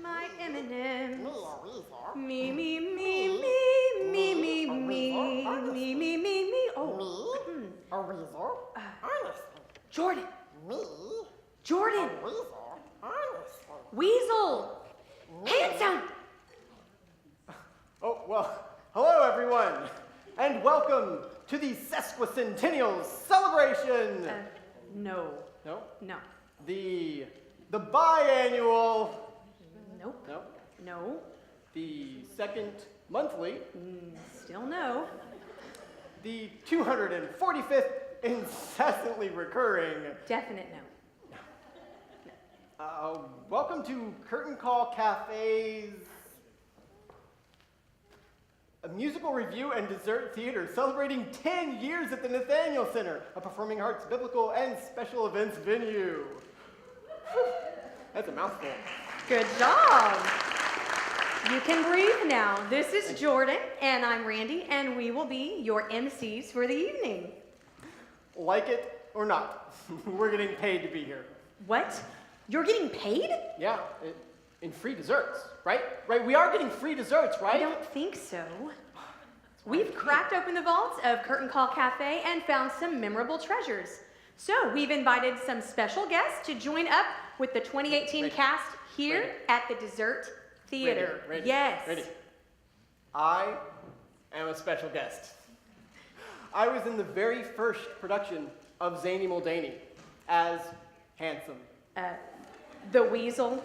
my M&Ms. Me, a weasel. Me, me, me, me, me, me, me, me, me. Oh. Me, a weasel. Honestly. Jordan. Me, Jordan. a weasel. Honestly. Weasel. Handsome. Oh, well, hello everyone, and welcome to the sesquicentennial celebration. No. No? No. The biannual. Nope. No. No. The second monthly. Still no. The 245th incessantly recurring. Definite no. Welcome to Curtain Call Cafe's a musical review and dessert theater celebrating 10 years at the Nathaniel Center, a performing arts, biblical, and special events venue. That's a mouthful. Good job. You can breathe now. This is Jordan, and I'm Randy, and we will be your MCs for the evening. Like it or not, we're getting paid to be here. What? You're getting paid? Yeah, in free desserts, right? Right, we are getting free desserts, right? I don't think so. We've cracked open the vaults of Curtain Call Cafe and found some memorable treasures. So we've invited some special guests to join up with the 2018 Ready. cast here Ready. at the Dessert Theater. Ready. Yes. Ready. I am a special guest. I was in the very first production of Zany Muldaney as Handsome. The Weasel.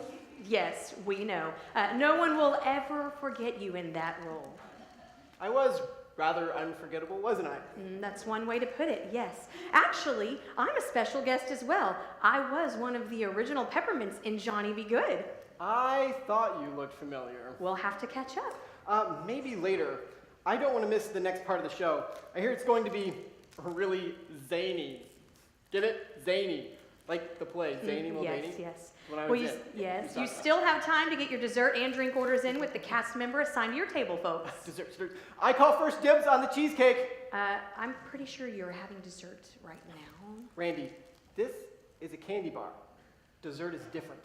Yes, we know. No one will ever forget you in that role. I was rather unforgettable, wasn't I? That's one way to put it, yes. Actually, I'm a special guest as well. I was one of the original Peppermints in Johnny Be Good. I thought you looked familiar. We'll have to catch up. Maybe later. I don't want to miss the next part of the show. I hear it's going to be really zany. Get it? Zany. Like the play, Zany Muldaney. Yes, yes. When I Well, was you, in. yes, You you saw that. still have time to get your dessert and drink orders in with the cast member assigned to your table, folks. Dessert. I call first dibs on the cheesecake. I'm pretty sure you're having dessert right now. Randy, this is a candy bar. Dessert is different.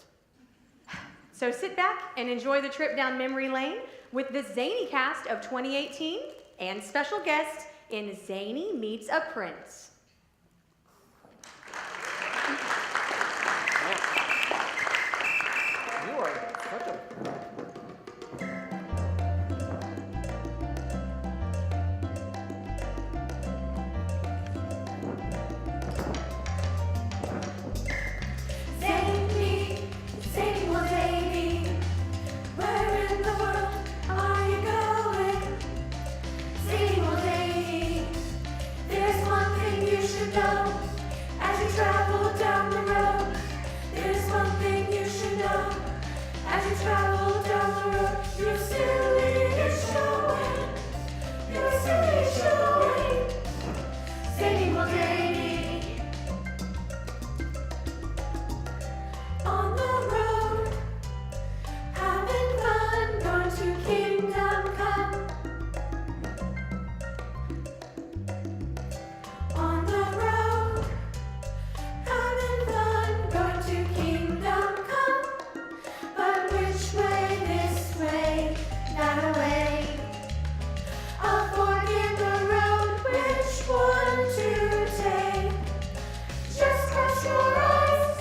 So sit back and enjoy the trip down memory lane with the zany cast of 2018 and special guest in Zany Meets a Prince. You are such a... Zany Muldaney, where in the world are you going? Zany Muldaney, there's one thing you should know as you travel down the road. There's one thing you should know as you travel down the road. Your silly is showing. Your silly is showing. Zany Muldaney. On the road, having fun, going to Kingdom Come. On the road, having fun, going to Kingdom Come. But which way? This way, that way. A fork in the road, which one to take? Just cross your eyes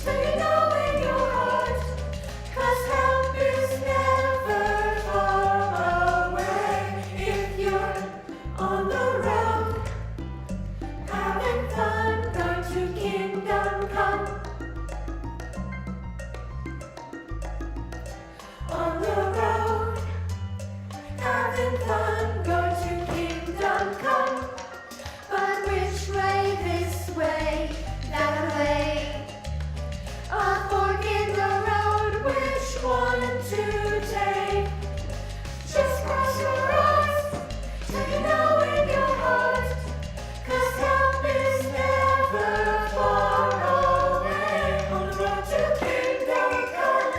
till you know in your heart, 'cause help is never far away. If you're on the road, having fun, going to Kingdom Come. On the road, having fun, going to Kingdom Come. But which way? This way, that way. A fork in the road, which one to take? Just cross your eyes till you know in your heart, 'cause help is never far away. On the road to Kingdom Come.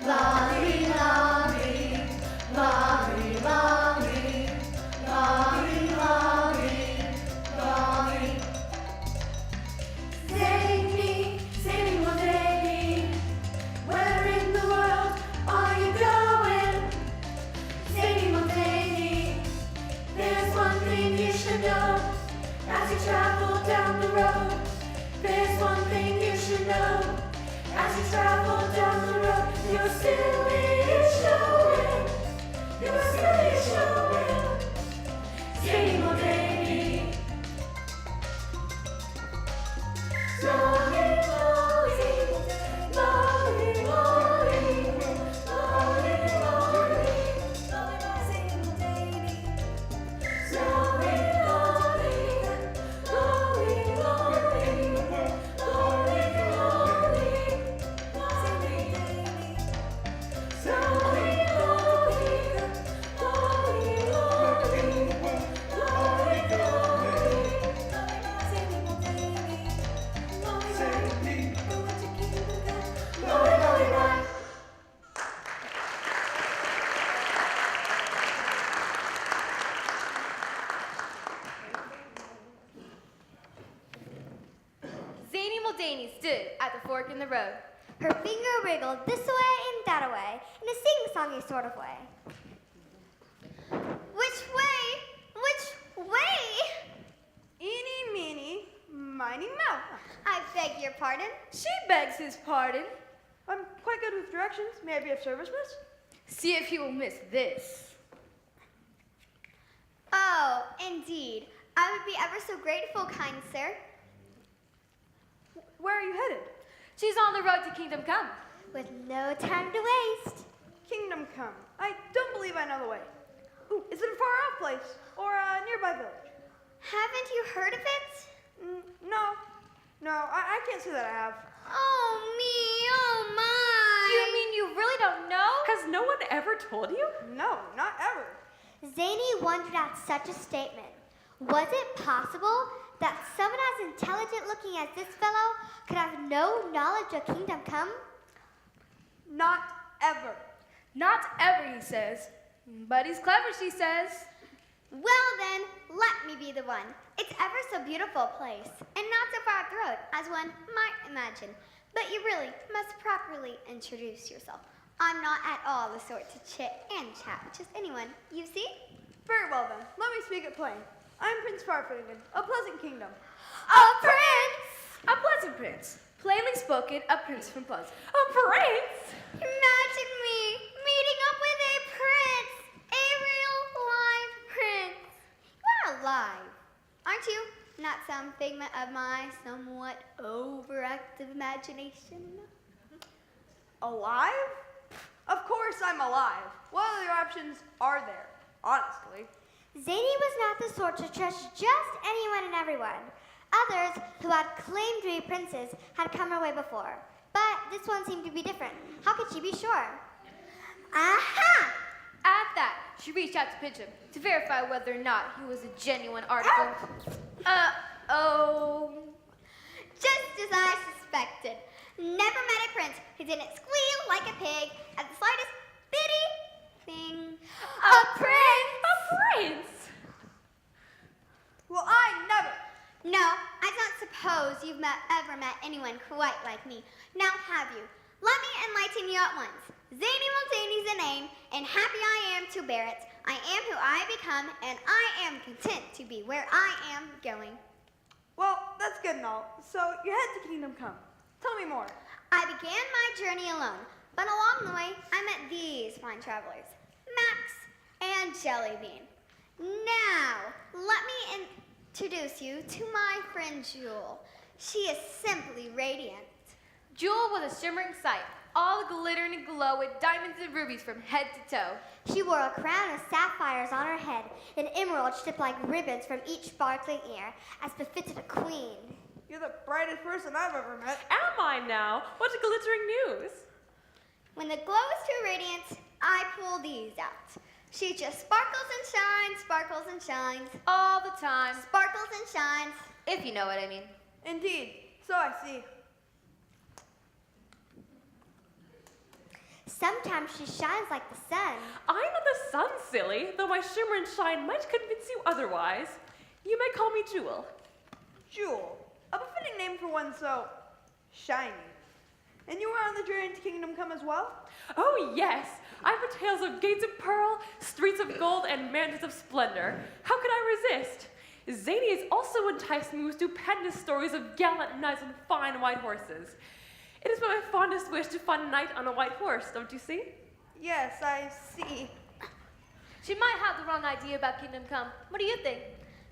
Lolly, lolly, lolly, As you travel down the road, your silly is showing. Your silly is showing. Zany Muldaney. Lolly, lolly, lolly, lolly, lolly, lolly, Zany Muldaney. Lolly, lolly, lolly, lolly, lolly, lolly, Zany Muldaney. Lolly, lolly, lolly, lolly, lolly, lolly, Zany Muldaney. Lolly, lolly, lolly. Zany Muldaney stood at the fork in the road. Her finger wriggled this way and that way, in a sing-songy sort of way. Which way? Which way? Eeny, meeny, miny, mouse. I beg your pardon. She begs his pardon. I'm quite good with directions. May I be of service, miss? See if he will miss this. Oh, indeed. I would be ever so grateful, kind sir. Where are you headed? She's on the road to Kingdom Come. With no time to waste. Kingdom Come. I don't believe I know the way. Ooh, is it a far-off place or a nearby village? Haven't you heard of it? No, I can't say that I have. Oh, me, oh, my. You mean you really don't know? Has no one ever told you? No, not ever. Zany wondered at such a statement. Was it possible that someone as intelligent looking as this fellow could have no knowledge of Kingdom Come? Not ever. Not ever, he says. But he's clever, she says. Well then, let me be the one. It's ever so beautiful place, and not so far up the road, as one might imagine. But you really must properly introduce yourself. I'm not at all the sort to chit and chat with just anyone, you see? Very well then. Let me speak it plain. I'm Prince Farfignon, a pleasant kingdom. A prince! A pleasant prince. Plainly spoken, a prince from Pleasant. A prince? Imagine me meeting up with a prince! A real live prince! You are alive, aren't you? Not some figment of my somewhat overactive imagination? Alive? Of course I'm alive. What other options are there, honestly? Zany was not the sort to trust just anyone and everyone. Others who had claimed to be princes had come her way before. But this one seemed to be different. How could she be sure? Aha! At that, she reached out to pinch him to verify whether or not he was a genuine article. Uh-oh. Just as I suspected. Never met a prince who didn't squeal like a pig at the slightest bitty thing. A prince! A prince? Well, I never. No, I don't suppose you've ever met anyone quite like me. Now have you? Let me enlighten you at once. Zany Muldaney's the name, and happy I am to bear it. I am who I become, and I am content to be where I am going. Well, that's good and all. So you head to Kingdom Come. Tell me more. I began my journey alone, but along the way, I met these fine travelers, Max and Jellybean. Now, let me introduce you to my friend Jewel. She is simply radiant. Jewel was a shimmering sight, all glitter and glow with diamonds and rubies from head to toe. She wore a crown of sapphires on her head, and emeralds stripped like ribbons from each sparkling ear, as befitted a queen. You're the brightest person I've ever met. Am I now? What glittering news? When the glow is too radiant, I pull these out. She just sparkles and shines, All the time, sparkles and shines. if you know what I mean. Indeed. So I see. Sometimes she shines like the sun. I'm not the sun, silly, though my shimmer and shine might convince you otherwise. You may call me Jewel. Jewel. A befitting name for one so shiny. And you were on the journey to Kingdom Come as well? Oh, yes. I've heard tales of gates of pearl, streets of gold, and mansions of splendor. How could I resist? Zany has also enticed me with stupendous stories of gallant knights on fine white horses. It is my fondest wish to find a knight on a white horse, don't you see? Yes, I see. She might have the wrong idea about Kingdom Come. What do you think?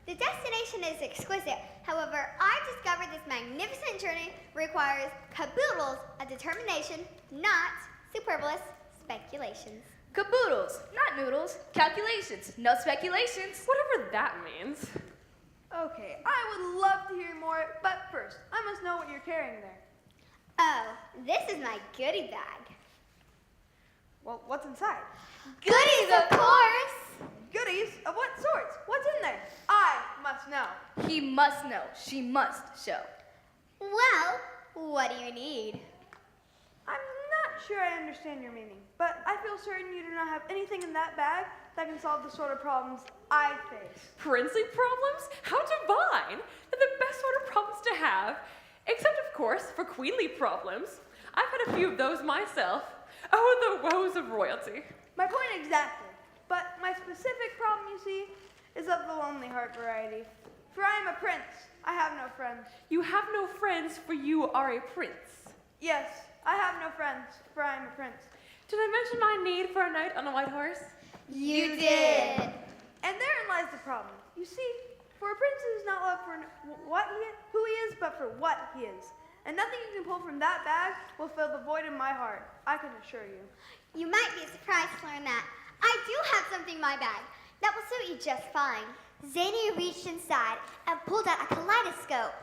The destination is exquisite. However, I discovered this magnificent journey requires caboodles of determination, not superfluous speculations. Caboodles, not noodles. Calculations, no speculations. Whatever that means. Okay, I would love to hear more, but first, I must know what you're carrying there. Oh, this is my goodie bag. Well, what's inside? Goodies, of course! Goodies? Of what sorts? What's in there? I must know. He must know. She must show. Well, what do you need? I'm not sure I understand your meaning, but I feel certain you do not have anything in that bag that can solve the sort of problems I face. Princely problems? How divine! They're the best sort of problems to have. Except, of course, for queenly problems. I've had a few of those myself. Oh, the woes of royalty. My point exactly. But my specific problem, you see, is of the lonely heart variety. For I am a prince. I have no friends. You have no friends, for you are a prince. Yes, I have no friends, for I am a prince. Did I mention my need for a knight on a white horse? You did. And therein lies the problem. You see, for a prince is not loved for who he is, but for what he is. And nothing you can pull from that bag will fill the void in my heart, I can assure you. You might be surprised to learn that I do have something in my bag that will suit you just fine. Zany reached inside and pulled out a kaleidoscope.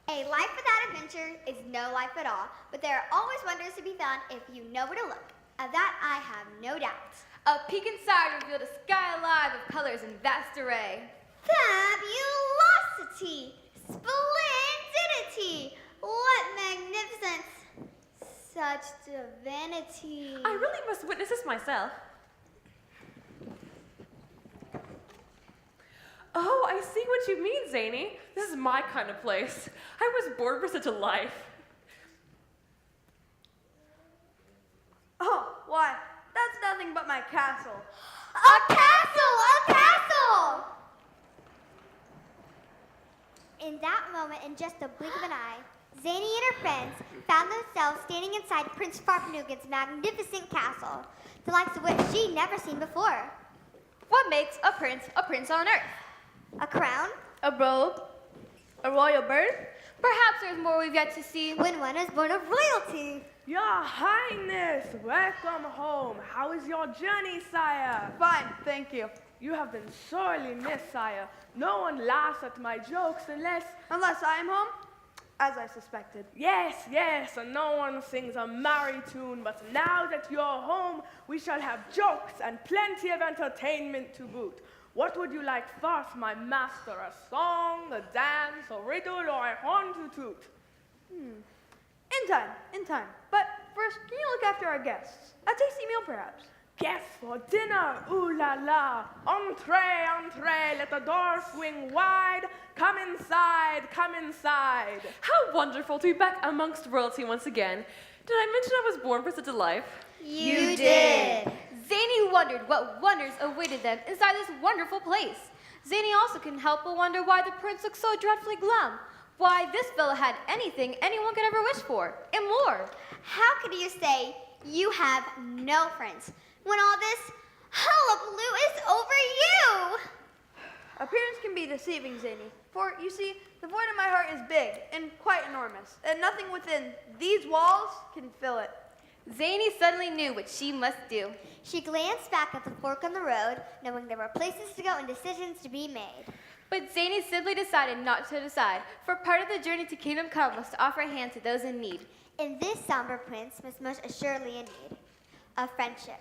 A life without adventure is no life at all, but there are always wonders to be found if you know where to look. Of that I have no doubt. A peek inside revealed a sky alive of colors in vast array. Fabulosity! Splendidity! What magnificence! Such divinity. I really must witness this myself. Oh, I see what you mean, Zany. This is my kind of place. I was born for such a life. Oh, why, that's nothing but my castle. A castle! A castle! In that moment, in just a blink of an eye, Zany and her friends found themselves standing inside Prince Farfanugan's magnificent castle, the likes of which she'd never seen before. What makes a prince on earth? A crown, A robe? A royal birth? Perhaps there's more we've yet to see. when one is born of royalty. Your Highness, welcome home. How is your journey, sire? Fine, thank you. You have been sorely missed, sire. No one laughs at my jokes unless... Unless I am home, as I suspected. Yes, and no one sings a merry tune, but now that you're home, we shall have jokes and plenty of entertainment to boot. What would you like first, my master? A song, a dance, a riddle, or a horn to toot? In time. But first, can you look after our guests? A tasty meal, perhaps? Guests for dinner, ooh la la. Entree, let the door swing wide. Come inside. How wonderful to be back amongst royalty once again. Did I mention I was born for such a life? You did. Zany wondered what wonders awaited them inside this wonderful place. Zany also couldn't help but wonder why the prince looked so dreadfully glum. Why this fellow had anything anyone could ever wish for, and more. How could you say you have no friends when all this hullabaloo is over you? Appearance can be deceiving, Zany. For, you see, the void in my heart is big and quite enormous, and nothing within these walls can fill it. Zany suddenly knew what she must do. She glanced back at the fork on the road, knowing there were places to go and decisions to be made. But Zany simply decided not to decide, for part of the journey to Kingdom Come was to offer a hand to those in need. And this somber prince was most assuredly in need of friendship.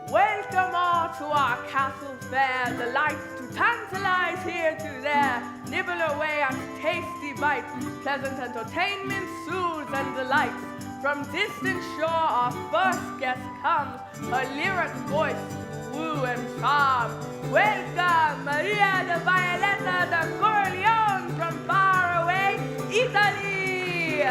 Welcome all to our castle fair. Delights to tantalize here to there. Nibble away at tasty bites. Pleasant entertainment soothes and delights. From distant shore our first guest comes. Her lyric voice to woo and charm. Welcome, Maria de Violeta de Corleone from far away Italy.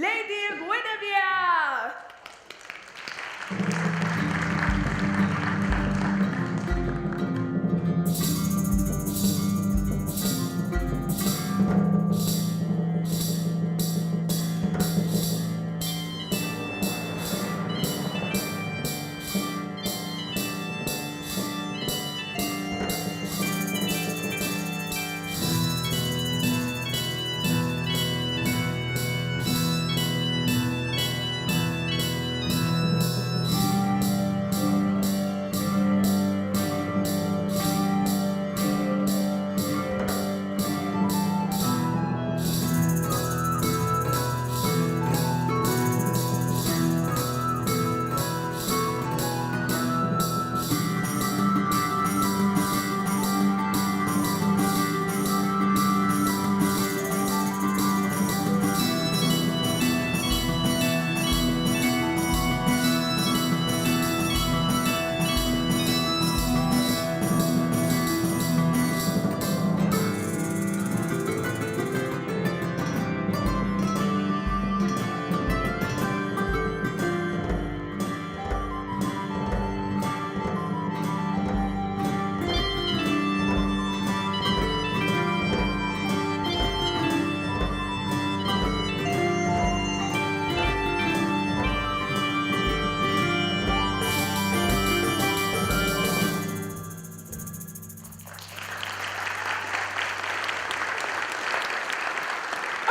Lady Guinevere!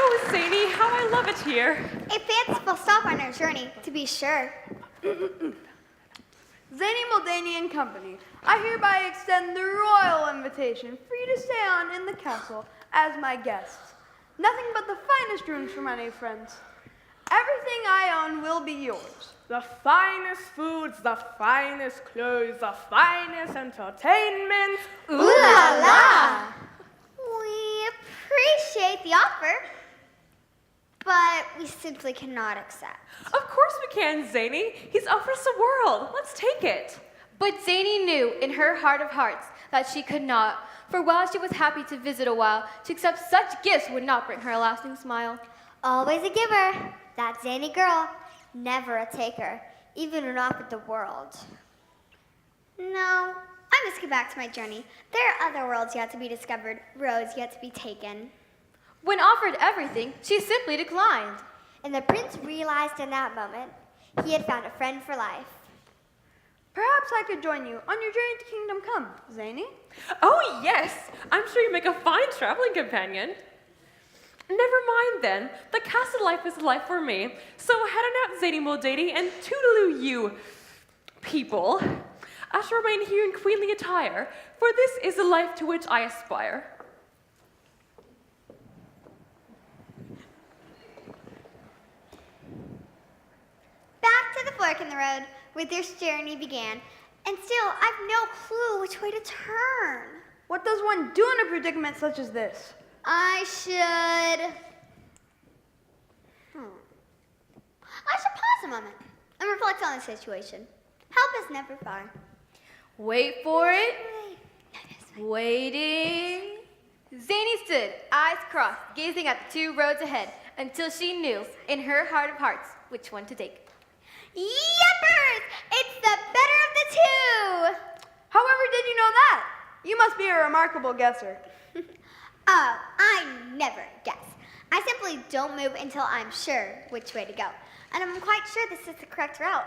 Oh, Zany, how I love it here. A fanciful stop on our journey, to be sure. Zany Muldaney and Company, I hereby extend the royal invitation for you to stay on in the castle as my guests. Nothing but the finest rooms for my new friends. Everything I own will be yours. The finest foods, the finest clothes, the finest entertainment. Ooh la la! We appreciate the offer, but we simply cannot accept. Of course we can, Zany. He's offered us the world. Let's take it. But Zany knew in her heart of hearts that she could not, for while she was happy to visit a while, to accept such gifts would not bring her a lasting smile. Always a giver, that zany girl, never a taker, even when offered the world. No, I must get back to my journey. There are other worlds yet to be discovered, roads yet to be taken. When offered everything, she simply declined. And the prince realized in that moment he had found a friend for life. Perhaps I could join you on your journey to Kingdom Come, Zany. Oh, yes. I'm sure you make a fine traveling companion. Never mind then. The castle life is life for me. So head on out, Zany Muldaney, and toodaloo you people. I shall remain here in queenly attire, for this is the life to which I aspire. Back to the fork in the road where this journey began, and still I've no clue which way to turn. What does one do in a predicament such as this? I should pause a moment and reflect on the situation. Help is never far. Wait for it. Waiting. Zany stood, eyes crossed, gazing at the two roads ahead, until she knew, in her heart of hearts, which one to take. Yippers! It's the better of the two! However did you know that? You must be a remarkable guesser. Oh, I never guess. I simply don't move until I'm sure which way to go. And I'm quite sure this is the correct route.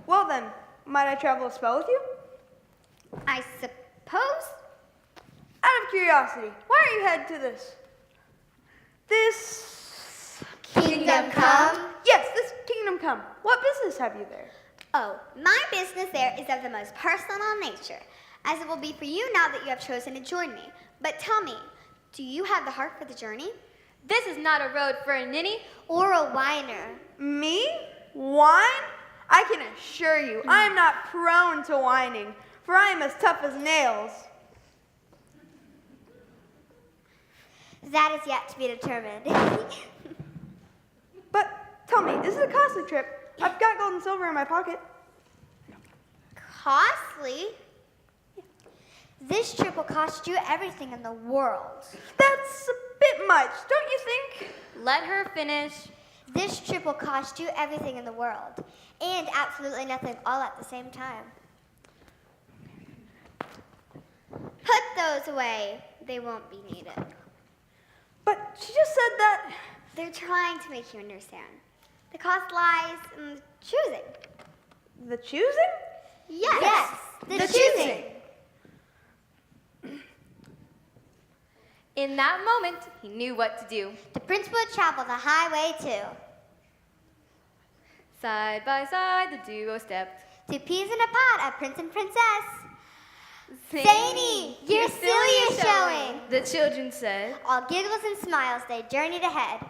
Well then, might I travel a spell with you? I suppose? Out of curiosity, why are you headed to this Kingdom Come? Yes, this Kingdom Come. What business have you there? Oh, my business there is of the most personal nature, as it will be for you now that you have chosen to join me. But tell me, do you have the heart for the journey? This is not a road for a ninny. Or a whiner? Me? Whine? I can assure you, I am not prone to whining, for I am as tough as nails. That is yet to be determined. But tell me, is it a costly trip? I've got gold and silver in my pocket. Costly? This trip will cost you everything in the world. That's a bit much, don't you think? Let her finish. This trip will cost you everything in the world, and absolutely nothing all at the same time. Put those away. They won't be needed. But she just said that. They're trying to make you understand. The cost lies in the choosing. The choosing? Yes, the choosing. In that moment, he knew what to do. The prince would travel the highway too. Side by side, the duo stepped. 2 peas in a pod, a prince and princess. Zany, your silly is showing. The children said. All giggles and smiles, they journeyed ahead.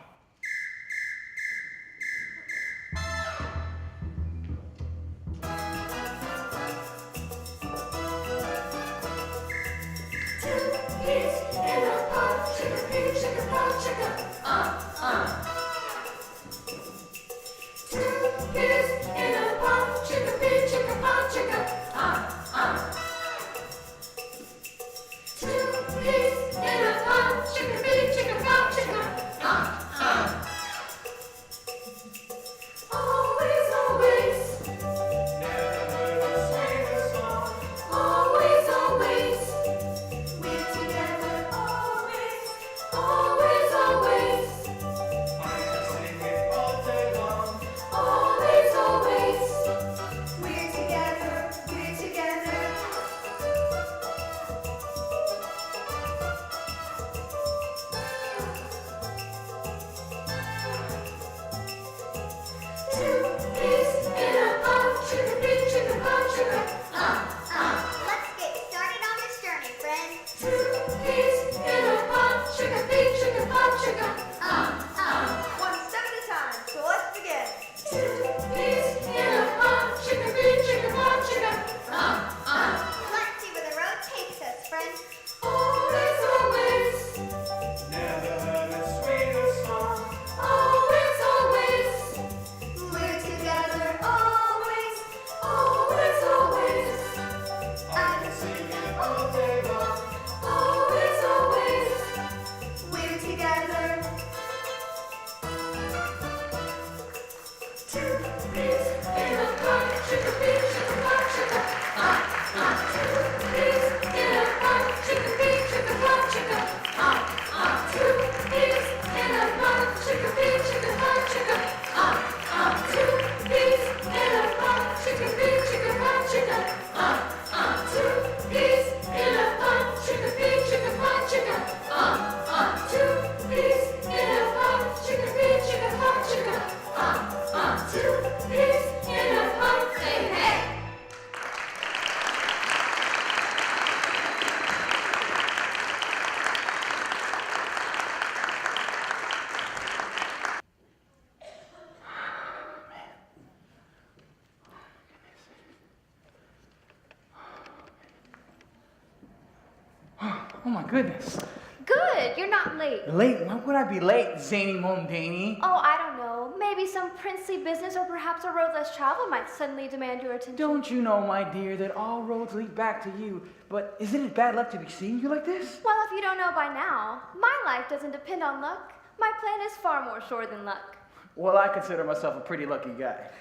Oh my goodness. Good, you're not late. Late? Why would I be late, Zany Mondani? Oh, I don't know. Maybe some princely business or perhaps a road less traveled might suddenly demand your attention. Don't you know, my dear, that all roads lead back to you? But isn't it bad luck to be seeing you like this? Well, if you don't know by now, my life doesn't depend on luck. My plan is far more sure than luck. Well, I consider myself a pretty lucky guy.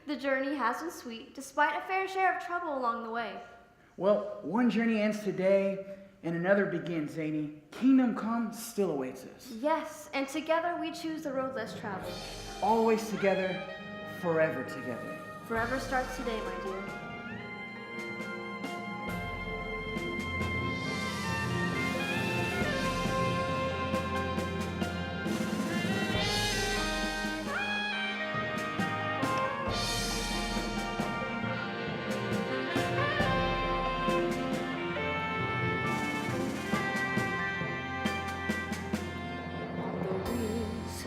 The journey has been sweet, despite a fair share of trouble along the way. Well, one journey ends today, and another begins, Zany. Kingdom Come still awaits us. Yes, and together we choose the road less traveled. Always together, forever together. Forever starts today, my dear.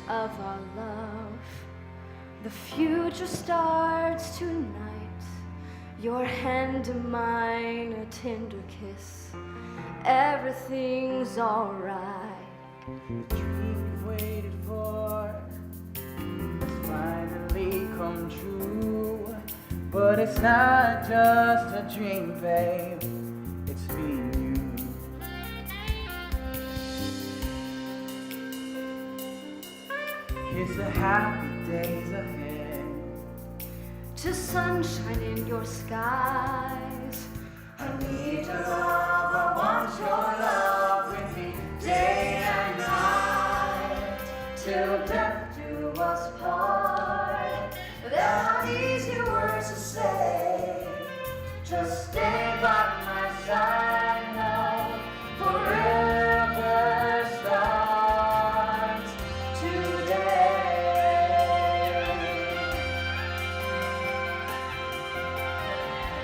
Of our love, the future starts tonight. Your hand in mine, a tender kiss. Everything's alright. The dream we waited for finally come true. But it's not just a dream, babe. It's me and you. Here's the happy days ahead. To sunshine in your skies. I need your love, I want your love with me day and night. Till death do us part. They're not easy words to say. Just stay by my side now. Forever starts today.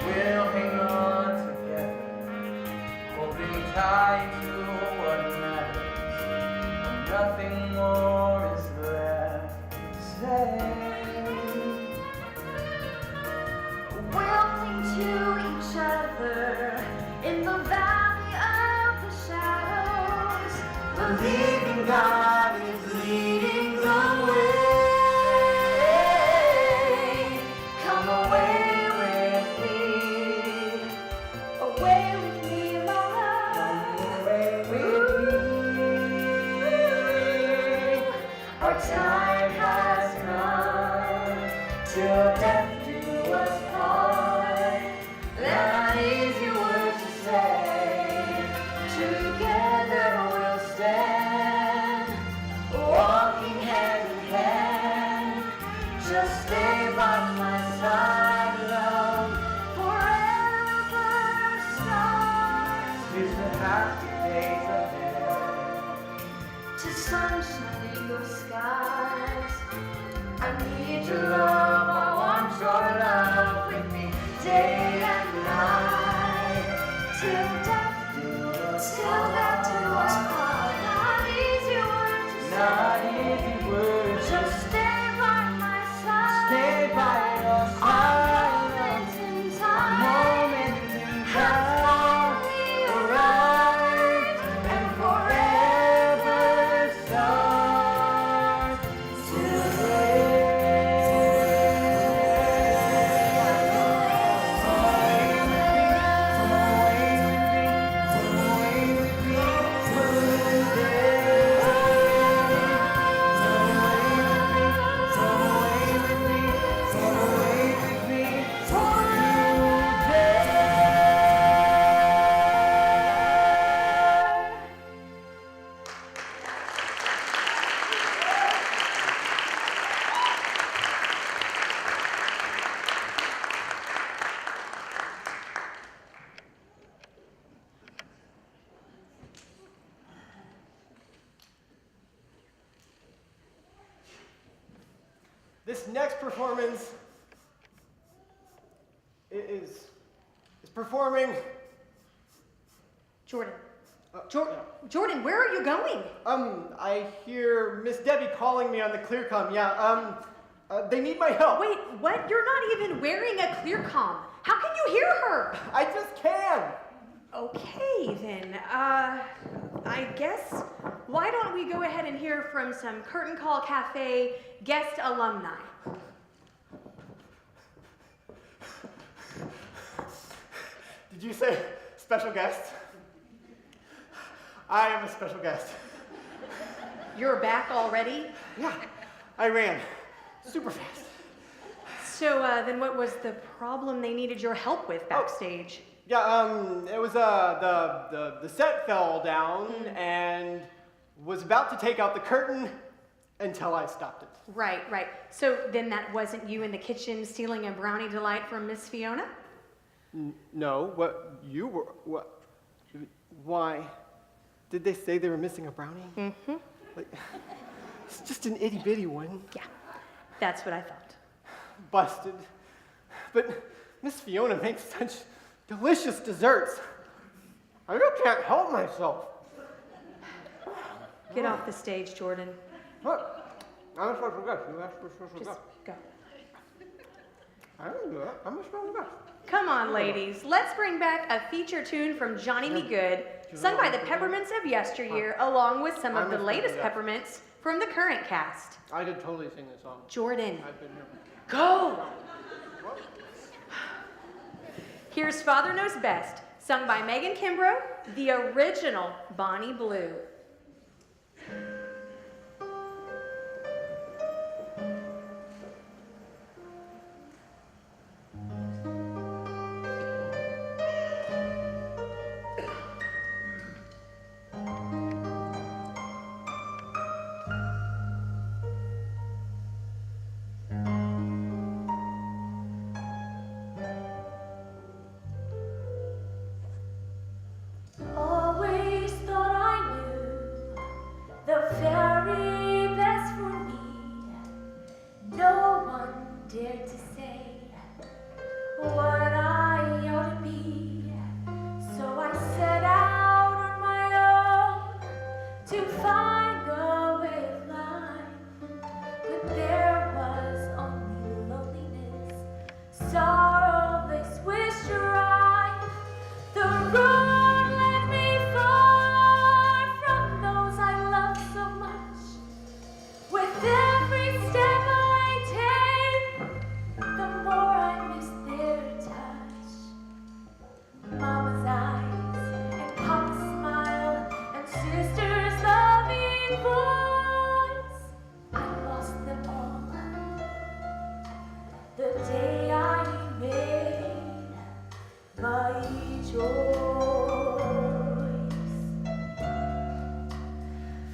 We'll hang on together, holding tight to what matters. When nothing more is left to say. We'll cling to each other in the valley of the shadows, believing God is leading the way. Come away with me, my love. Away with me. Our time has come till death do us part. They're not easy words to say. Together we'll stand, walking hand in hand. Just stay by my side, love. Forever starts. Here's the happy days ahead. To sunshine in your skies. I need your love, I want your love with me day and night. Till death do us part. Not easy words to Not say. easy words, Just stay by my side. stay by your A side. moment in time Moment in has time, finally arrived, and forever starts This next performance is performing. Jordan. Jordan, where are you going? I hear Miss Debbie calling me on the clearcom. Yeah, they need my help. Wait, what? You're not even wearing a clear comm. How can you hear her? I just can. Okay, then. I guess, why don't we go ahead and hear from some Curtain Call Cafe guest alumni? Did you say special guest? I am a special guest. You're back already? Yeah, I ran super fast. So, then what was the problem they needed your help with backstage? Yeah, it was the set fell down and was about to take out the curtain until I stopped it. Right. So then that wasn't you in the kitchen stealing a brownie delight from Miss Fiona? No, why? Did they say they were missing a brownie? Mm-hmm. Like, it's just an itty bitty one. Yeah, that's what I thought. Busted. But Miss Fiona makes such delicious desserts. I just can't help myself. Get off the stage, Jordan. What? I'm a special guest. You asked for a special Just guest. go. I didn't do that. I'm a special guest. Come on, ladies. Let's bring back a feature tune from Johnny Me Good, sung by the Peppermints of yesteryear, along with some of the latest Peppermints from the current cast. I could totally sing this song. Jordan, I've been here. go! Here's Father Knows Best, sung by Megan Kimbrough, the original Bonnie Blue. voice. I lost them all the day I made my choice.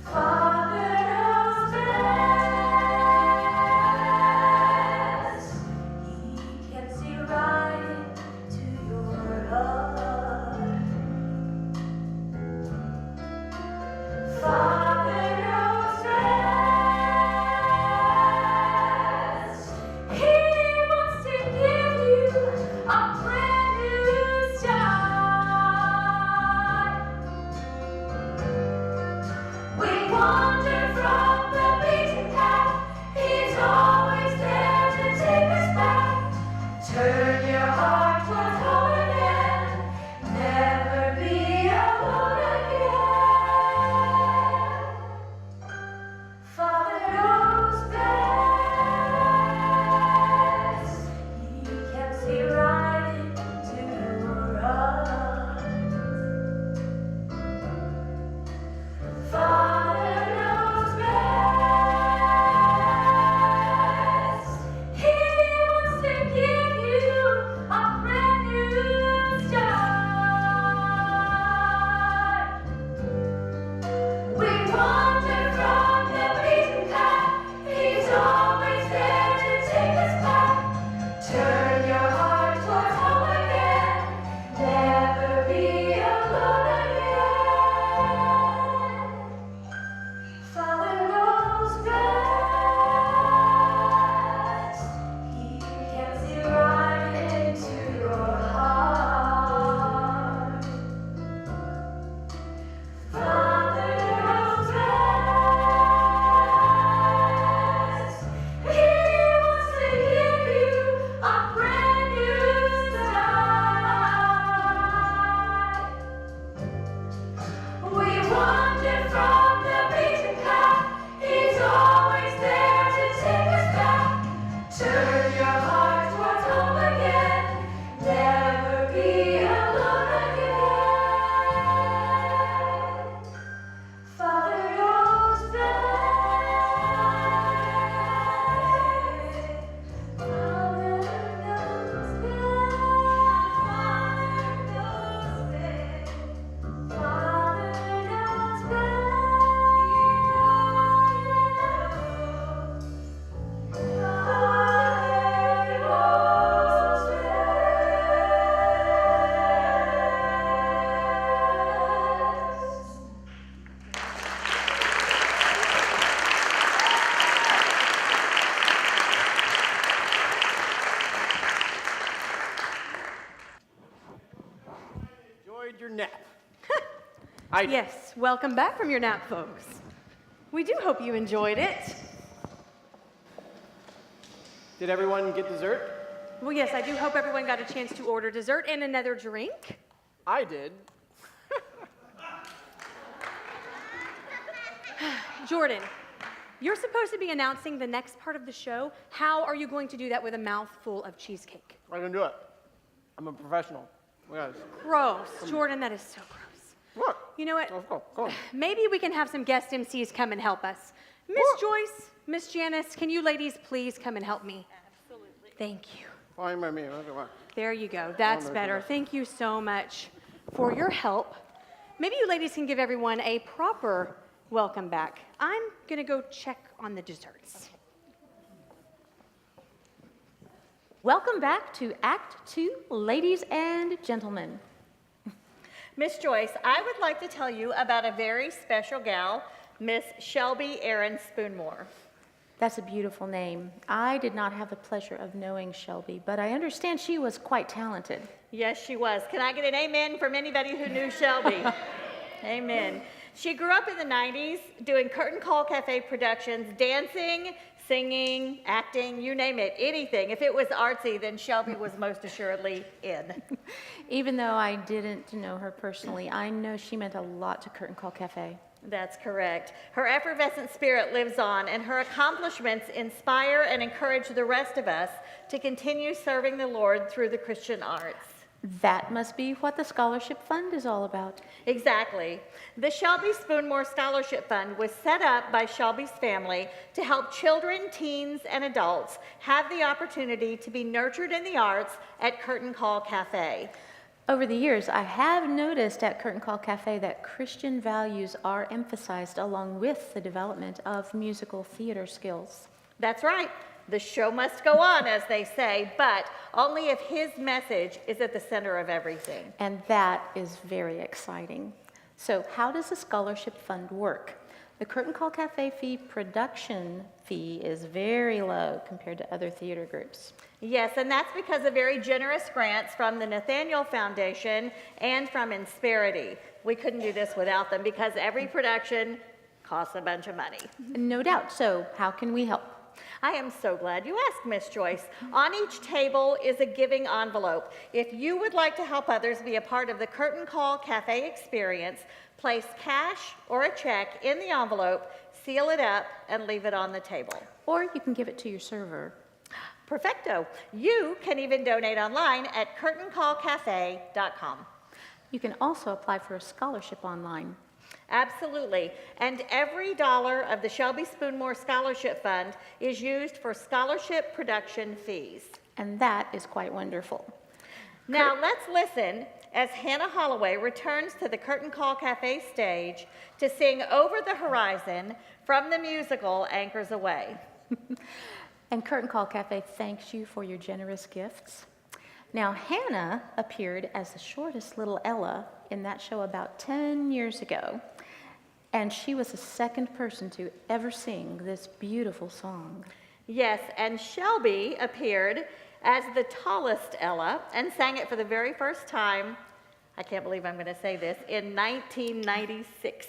Father knows best. He can see right into your heart. Father knows best. He wants to give you a brand new start. We wander from the beaten path. He's always there to take us back. Turn your heart towards home again. Never be alone again. Father knows best. He can see right into your heart. Father knows best. He wants to give you a brand new start. We wander from the beaten path. He's always there to take us back. Turn your heart towards home again. Never be alone again. Father knows best. He can see right into your heart. Father knows best. He wants to give you a brand new start. We wander from the beaten path. He's always there to take us back. Turn your heart towards home again. Never be alone again. Father knows best. Father knows best. Father knows best. Enjoyed your nap. I did. Yes, welcome back from your nap, folks. We do hope you enjoyed it. Did everyone get dessert? Well, yes, I do hope everyone got a chance to order dessert and another drink. I did. Jordan, you're supposed to be announcing the next part of the show. How are you going to do that with a mouthful of cheesecake? I can do it. I'm a professional. Yes. Gross. Jordan, that is so gross. What? You know what? Let's go. Go on. Maybe we can have some guest MCs come and help us. Miss Joyce, Miss Janice, can you ladies please come and help me? Absolutely. Thank you. Fine by me. Okay, fine. There you go. That's better. Thank you so much for your help. Maybe you ladies can give everyone a proper welcome back. I'm going to go check on the desserts. Welcome back to Act 2, ladies and gentlemen. Miss Joyce, I would like to tell you about a very special gal, Miss Shelby Aaron Spoonmore. That's a beautiful name. I did not have the pleasure of knowing Shelby, but I understand she was quite talented. Yes, she was. Can I get an amen from anybody who knew Shelby? Amen. She grew up in the 90s doing Curtain Call Cafe productions, dancing, singing, acting, you name it, anything. If it was artsy, then Shelby was most assuredly in. Even though I didn't know her personally, I know she meant a lot to Curtain Call Cafe. That's correct. Her effervescent spirit lives on, and her accomplishments inspire and encourage the rest of us to continue serving the Lord through the Christian arts. That must be what the scholarship fund is all about. Exactly. The Shelby Spoonmore Scholarship Fund was set up by Shelby's family to help children, teens, and adults have the opportunity to be nurtured in the arts at Curtain Call Cafe. Over the years, I have noticed at Curtain Call Cafe that Christian values are emphasized along with the development of musical theater skills. That's right. The show must go on, as they say, but only if his message is at the center of everything. And that is very exciting. So how does the scholarship fund work? The Curtain Call Cafe production fee is very low compared to other theater groups. Yes, and that's because of very generous grants from the Nathaniel Foundation and from Insperity. We couldn't do this without them because every production costs a bunch of money. No doubt. So how can we help? I am so glad you asked, Miss Joyce. On each table is a giving envelope. If you would like to help others be a part of the Curtain Call Cafe experience, place cash or a check in the envelope, seal it up, and leave it on the table. Or you can give it to your server. Perfecto. You can even donate online at curtaincallcafe.com. You can also apply for a scholarship online. Absolutely. And every dollar of the Shelby Spoonmore Scholarship Fund is used for scholarship production fees. And that is quite wonderful. Now let's listen as Hannah Holloway returns to the Curtain Call Cafe stage to sing Over the Horizon from the musical Anchors Aweigh. And Curtain Call Cafe thanks you for your generous gifts. Now, Hannah appeared as the shortest little Ella in that show about 10 years ago, and she was the second person to ever sing this beautiful song. Yes, and Shelby appeared as the tallest Ella and sang it for the very first time, I can't believe I'm going to say this, in 1996.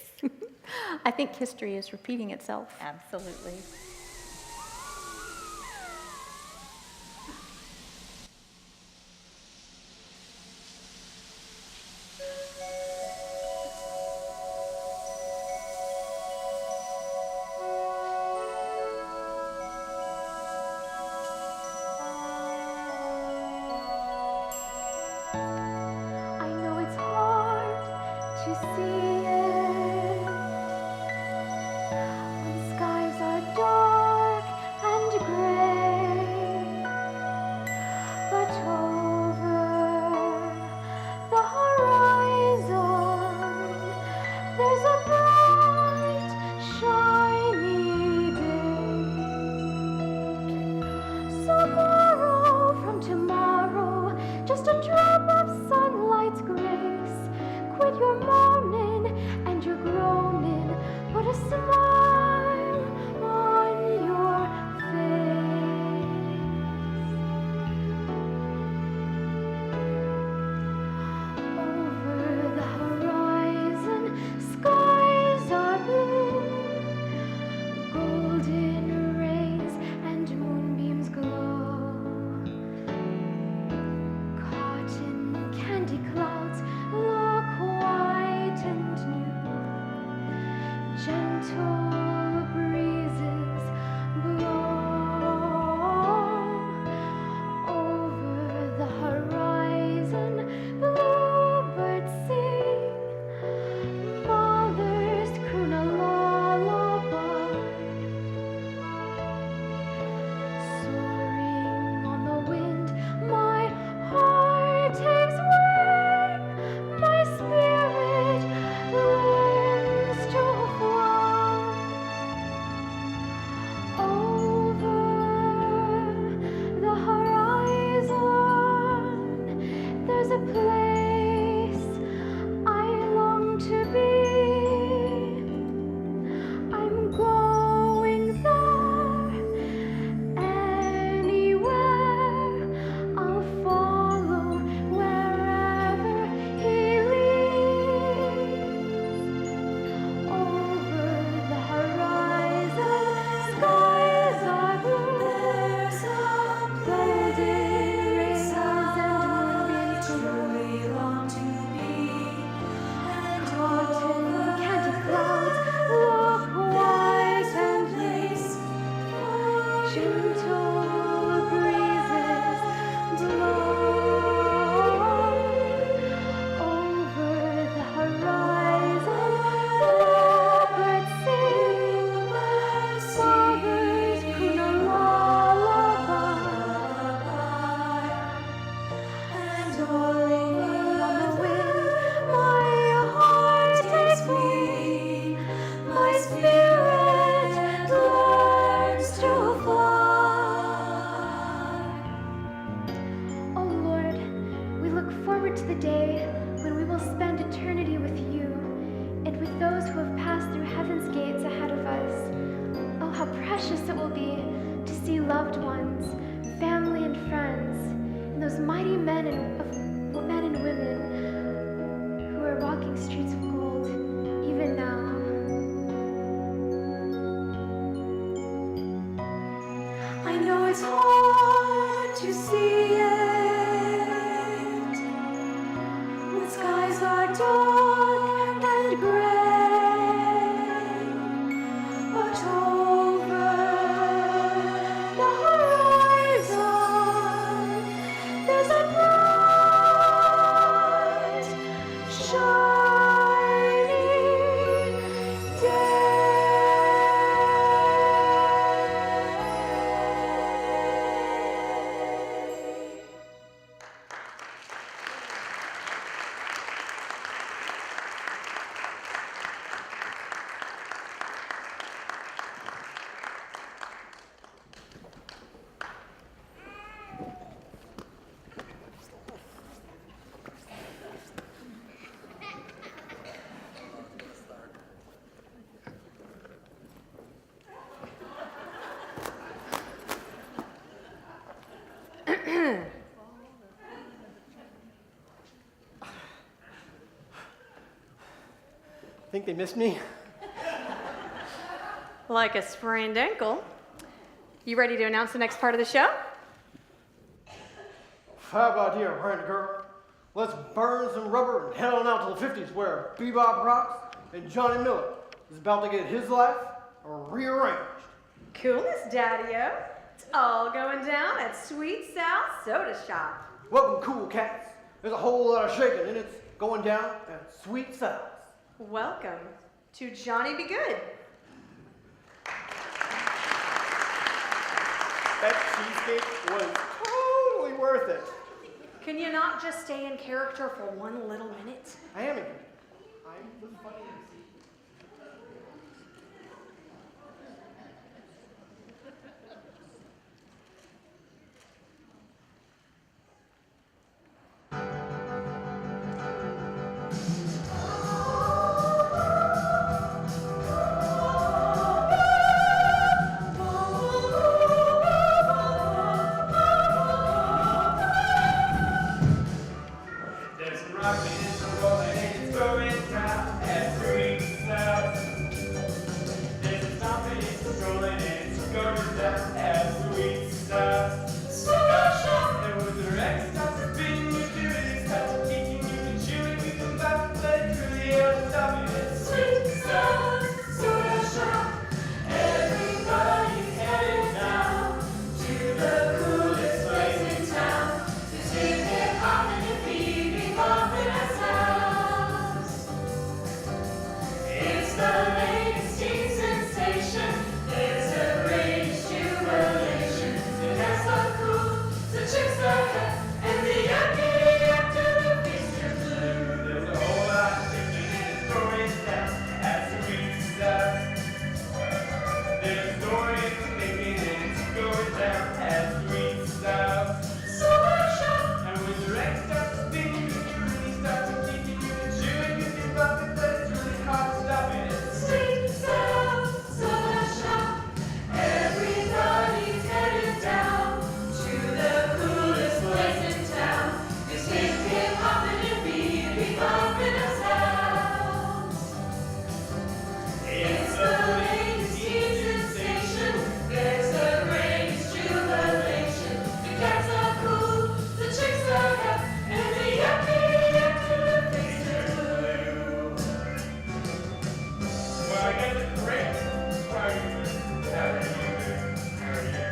I think history is repeating itself. Absolutely. I know it's hard to see it when skies are dark. skies are dark and gray, but over the horizon there's a bright, shining day. Think they missed me? Like a sprained ankle. You ready to announce the next part of the show? How about here, Brenda girl? Let's burn some rubber and head on out to the 50s where Bebop rocks and Johnny Miller is about to get his life rearranged. Coolness, Daddy-O. It's all going down at Sweet South Soda Shop. Welcome, cool cats. There's a whole lot of shaking and it's going down at Sweet South. Welcome to Johnny Be Good. That cheesecake was totally worth it. Can you not just stay in character for one little minute? I am in. I'm the funny MC. There's some rockin' and some rollin' and it's going down at Sweet South. There's some stompin' and some strolling and it's going down at Sweet South. And when the wreck starts to spin, you do it, it starts to kicking, you can chew it, you can bop it, but it's really hard to stop it. It's Sweet South Soda Shop. Everybody's headed down to the coolest place in town to see hip hop and bumping ourselves. It's the latest teen sensation. There's a great jubilation. The cats are cool, the chicks are hot, and the yucky after the feast are blue. There's a whole lot of thinking and it's going down at Sweet South. There's a story in the making and it's going down at Sweet South. So much up, and when the wreck starts to spin, you can really start to kick it, you can chew it, you can bump it, but it's really hard to stop it. It's Sweet South Soda Shop. Everybody's headed down to the coolest place in town. It's hip hopping and be bumping ourselves. It's the latest teen sensation. There's a great jubilation. The cats are cool, the chicks are hot, and the yucky after the feast are blue. Well, I guess it's great. How are you doing? How are you doing? How are you doing?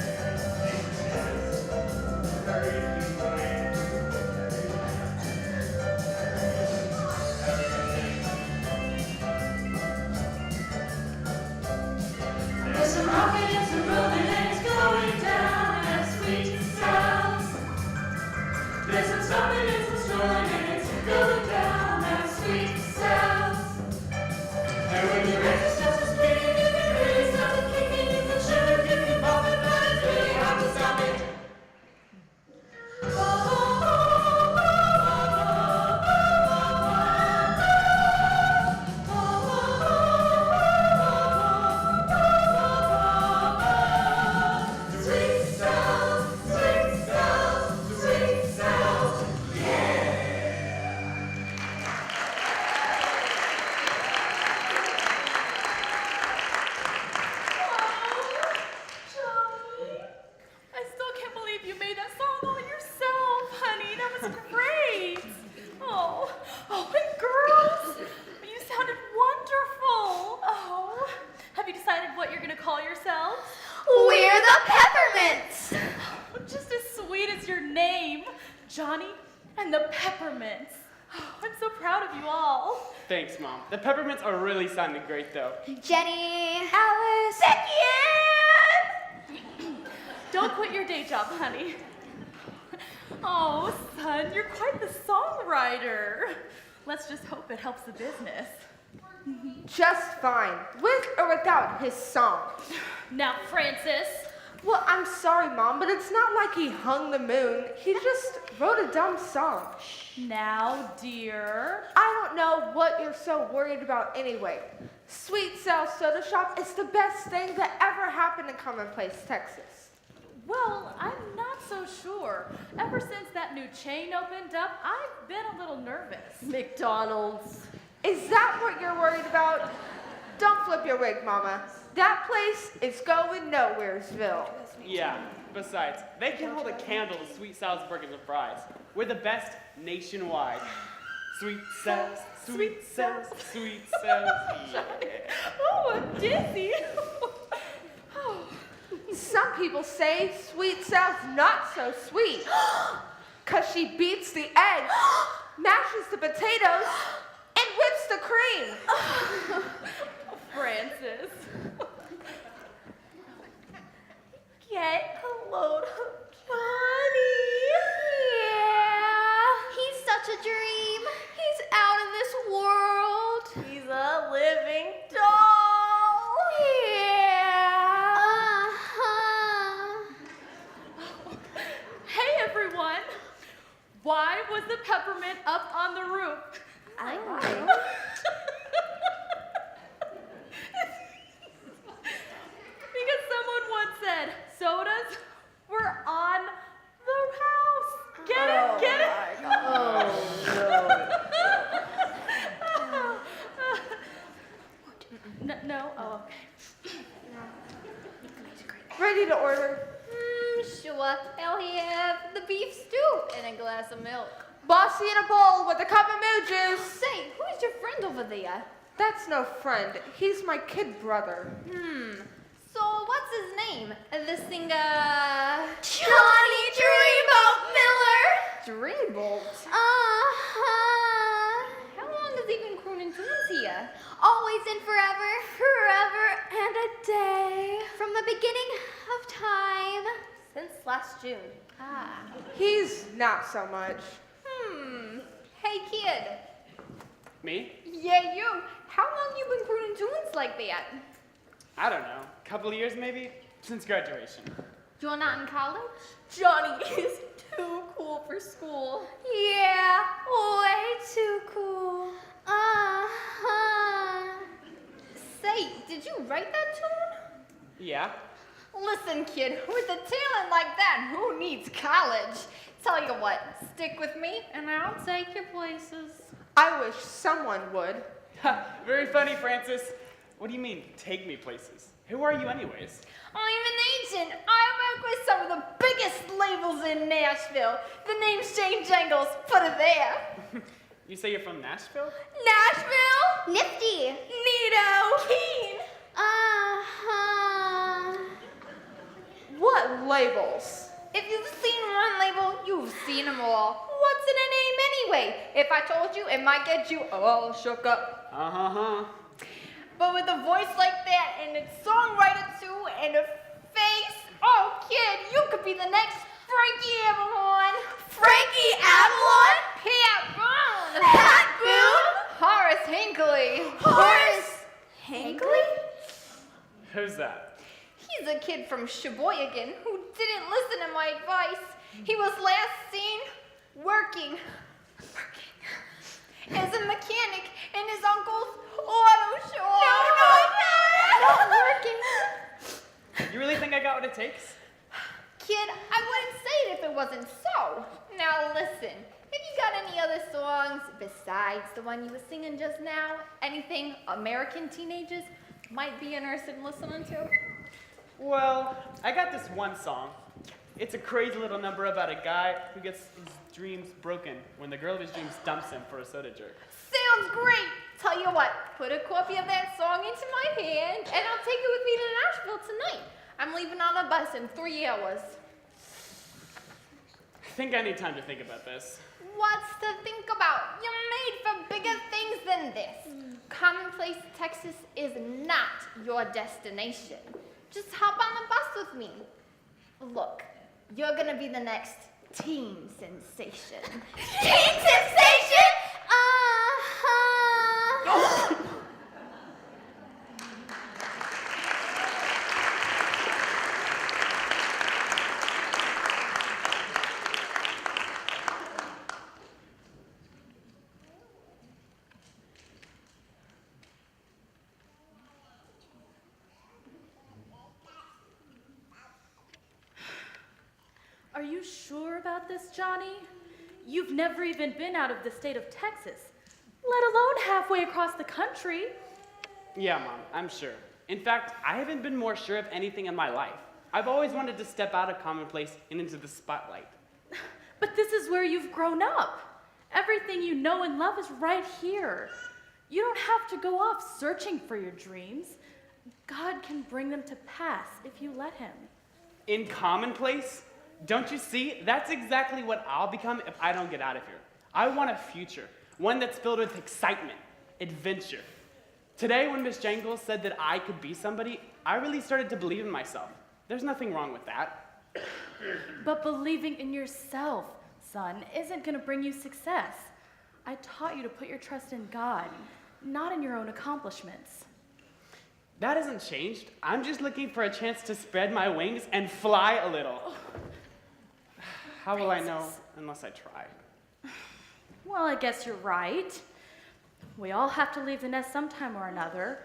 How are you doing? There's some rockin' and some rollin' and it's going down at Sweet South. There's some stompin' and some strolling and it's going down at Sweet South. And when the record starts to spin, you can really start to kicking, you can chew it, you can bump it, but it's really hard to stop it. Sweet South, Sweet South, Sweet South, yeah. you all. Thanks, Mom. The peppermints are really sounding great, though. Jenny. Alice. Becky Ann. Don't quit your day job, honey. Oh, son, you're quite the songwriter. Let's just hope it helps the business. Just fine, with or without his song. Now, Francis. Well, I'm sorry, Mom, but it's not like he hung the moon. He just wrote a dumb song. Now, dear. I don't know what you're so worried about anyway. Sweet Sal Soda Shop is the best thing that ever happened in Commonplace, Texas. Well, I'm not so sure. Ever since that new chain opened up, I've been a little nervous. McDonald's. Is that what you're worried about? Don't flip your wig, Mama. That place is going nowheresville. Yeah, besides, they can hold a candle to Sweet Sal's Burgers and Fries. We're the best nationwide. Sweet Sal's, Sweet Sal's, Sweet Sal's, yeah. Oh, I'm dizzy. Some people say Sweet Sal's not so sweet. 'Cause she beats the eggs, mashes the potatoes, and whips the cream. Francis. Get a load of Johnny. Yeah. He's such a dream. He's out of this world. He's a living doll. Yeah. Uh-huh. Hey, everyone. Why was the peppermint up on the roof? I know. Because someone once said sodas were on the house. Get it? Get it? No? Oh, okay. Ready to order? Sure. I'll have the beef stew and a glass of milk. Bossy in a bowl with a cup of moo juice. Say, who's your friend over there? That's no friend. He's my kid brother. So what's his name? The singer Johnny Dreamboat Miller. Dreambolt. Uh-huh. How long has he been crooning tunes here? Always and forever. Forever and a day. From the beginning of time. Since last June. Ah. He's not so much. Hey kid. Me? Yeah, you. How long you been crooning tunes like that? I don't know. Couple of years maybe? Since graduation. You're not in college? Johnny is too cool for school. Yeah, way too cool. Uh-huh. Say, did you write that tune? Yeah? Listen, kid, with a talent like that, who needs college? Tell you what, stick with me and I'll take you places. I wish someone would. Ha, very funny, Francis. What do you mean, take me places? Who are you anyways? I'm an agent. I work with some of the biggest labels in Nashville. The name's Jane Jangles. Put it there. You say you're from Nashville? Nashville? Nifty. Neato. Keen. Uh-huh. What labels? If you've seen one label, you've seen them all. What's in a name anyway? If I told you, it might get you all shook up. Uh-huh. But with a voice like that, and a songwriter too, and a face, oh kid, you could be the next Frankie Avalon. Frankie Avalon? Pat Boone. Pat Boone? Horace Hinckley. Horace Hinckley? Who's that? He's a kid from Sheboygan who didn't listen to my advice. He was last seen working as a mechanic in his uncle's auto shop. Not working. You really think I got what it takes? Kid, I wouldn't say it if it wasn't so. Now listen, have you got any other songs besides the one you were singing just now? Anything American teenagers might be interested in listening to? Well, I got this one song. It's a crazy little number about a guy who gets his dreams broken when the girl of his dreams dumps him for a soda jerk. Sounds great. Tell you what, put a copy of that song into my hand, and I'll take it with me to Nashville tonight. I'm leaving on a bus in 3 hours. think I need time to think about this. What's to think about? You're made for bigger things than this. Commonplace Texas is not your destination. Just hop on the bus with me. Look, you're gonna be the next teen sensation. Teen sensation? Are you sure about this, Johnny? You've never even been out of the state of Texas, let alone halfway across the country. Yeah, Mom, I'm sure. In fact, I haven't been more sure of anything in my life. I've always wanted to step out of commonplace and into the spotlight. But this is where you've grown up. Everything you know and love is right here. You don't have to go off searching for your dreams. God can bring them to pass if you let him. In commonplace? Don't you see? That's exactly what I'll become if I don't get out of here. I want a future, one that's filled with excitement, adventure. Today, when Miss Jangles said that I could be somebody, I really started to believe in myself. There's nothing wrong with that. But believing in yourself, son, isn't going to bring you success. I taught you to put your trust in God, not in your own accomplishments. That hasn't changed. I'm just looking for a chance to spread my wings and fly a little. How will I know unless I try? Well, I guess you're right. We all have to leave the nest sometime or another.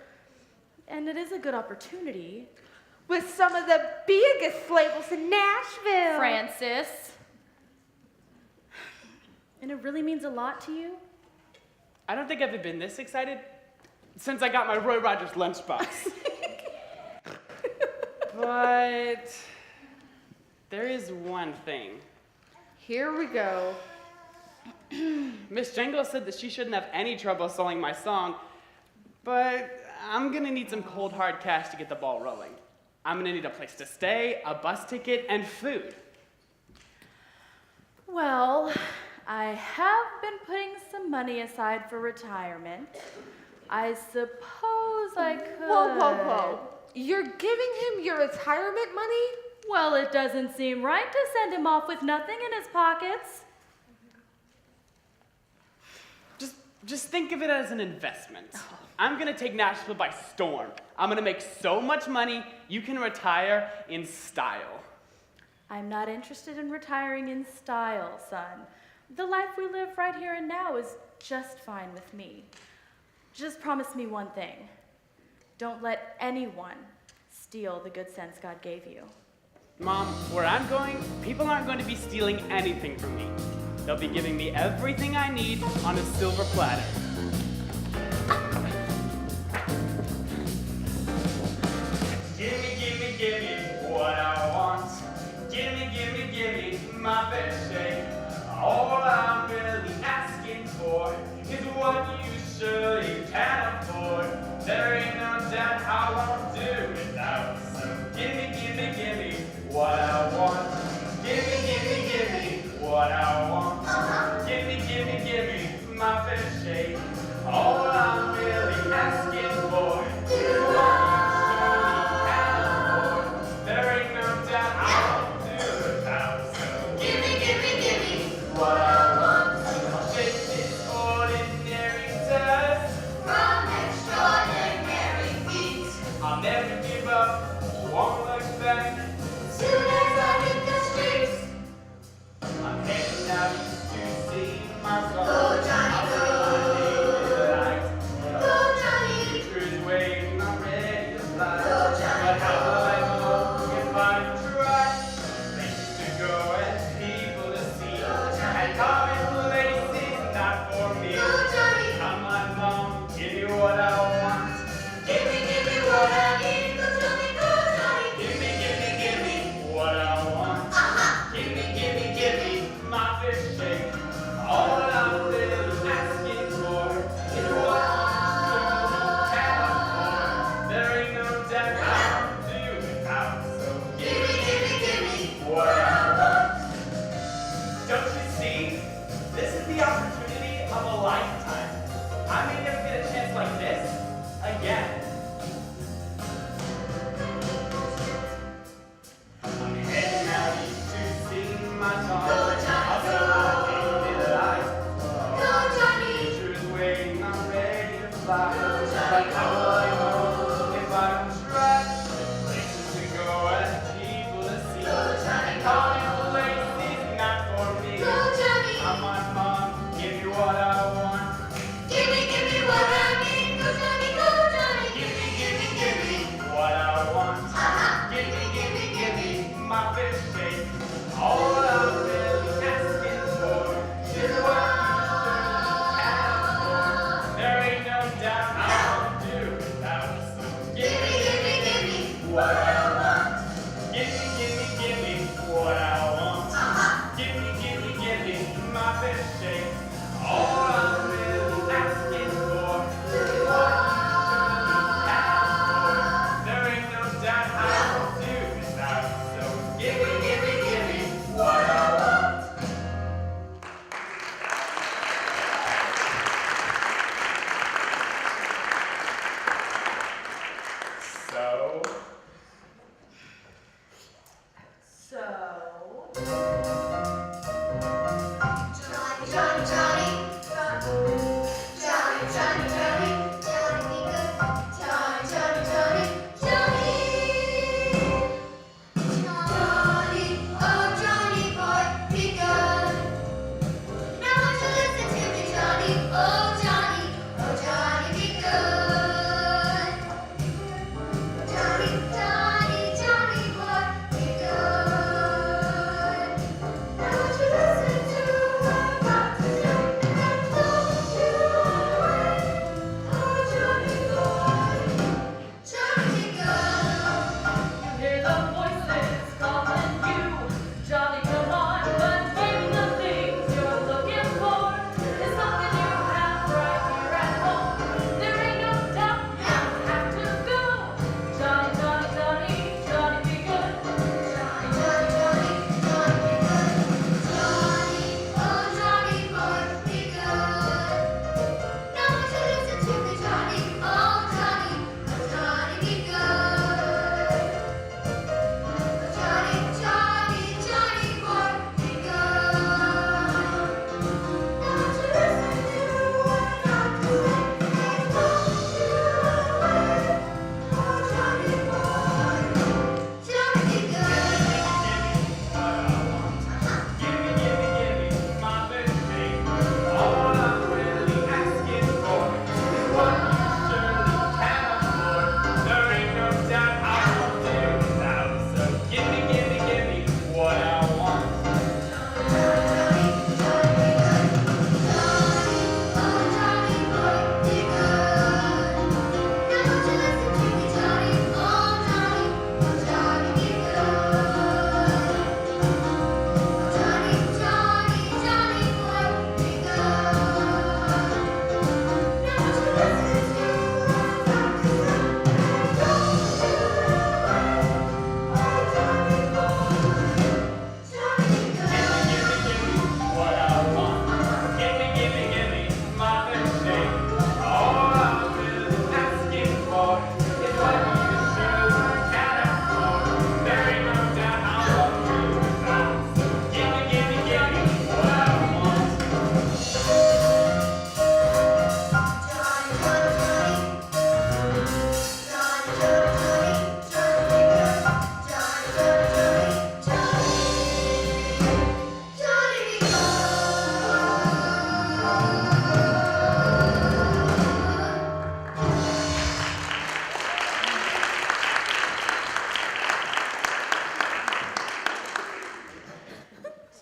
And it is a good opportunity. With some of the biggest labels in Nashville. Francis. And it really means a lot to you? I don't think I've ever been this excited since I got my Roy Rogers lunchbox. But there is one thing. Here we go. Miss Jangles said that she shouldn't have any trouble selling my song, but I'm gonna need some cold hard cash to get the ball rolling. I'm gonna need a place to stay, a bus ticket, and food. Well, I have been putting some money aside for retirement. I suppose I could. Whoa. You're giving him your retirement money? Well, it doesn't seem right to send him off with nothing in his pockets. Just think of it as an investment. I'm gonna take Nashville by storm. I'm gonna make so much money, you can retire in style. I'm not interested in retiring in style, son. The life we live right here and now is just fine with me. Just promise me one thing. Don't let anyone steal the good sense God gave you. Mom, where I'm going, people aren't going to be stealing anything from me. They'll be giving me everything I need on a silver platter. Give me what I want. Give me my best shake. All I'm really asking for is what you surely can afford. There ain't no doubt how I'll do without. So give me what I want. Give me what I want. Give me my best shake. All I'm really asking for is what you surely can afford. There ain't no doubt how I'll do without. So give me what I want. I'll shake this all we never get a chance like this again. I'm heading out east to see my Johnny. Go, Johnny, I'll go. see my baby life. Go, Johnny. Future's waiting, I'm ready to fly. Go, Johnny, But how will I know if I don't try? Places to go and people to see. Go, Johnny, And go. all these places not for me. Go, Johnny. I'm my mom, give me what I want. Give me what I need. Go, Johnny, go, Johnny. Give me what I want. Uh-huh. Give me my fair shake. All I'm really asking for is what you ask for. There ain't no doubt I'll do without it. So give me what I want. Give me what I want. Uh-huh. Give me my fair shake. All I'm really asking for is what you ask for. There ain't no doubt I'll do without it. So give me what I want. So. Johnny, Johnny, Johnny. Johnny, Johnny, Johnny. Johnny, be good. Johnny, Johnny, Johnny. Johnny. Johnny, oh Johnny boy, be good. Now won't you listen to me, Johnny? Oh Johnny, be good. Johnny, Johnny, Johnny boy, be good. Now won't you listen to what I'm about to say and don't you away? Oh Johnny boy, Johnny be good. You hear the voices calling you. Johnny, come on, but maybe the things you're looking for is something you have right here at home. There ain't no doubt you have to go. Johnny, Johnny, Johnny, Johnny, be good. Johnny, Johnny, Johnny, Johnny be good. Johnny, oh Johnny boy, be good. Now won't you listen to me, Johnny? Oh Johnny, be good. Johnny, Johnny, Johnny boy, be good. Now won't you listen to what I'm about to say and don't you away? Oh Johnny boy, Johnny be good. Give me my fair shake. All I'm really asking for is what you surely can afford. There ain't no doubt I'll do without it. So give me what I want. What I want. Give me my fair shake. All I'm really asking for is what you surely can afford. There ain't no doubt I'll do without it. So give me what I want.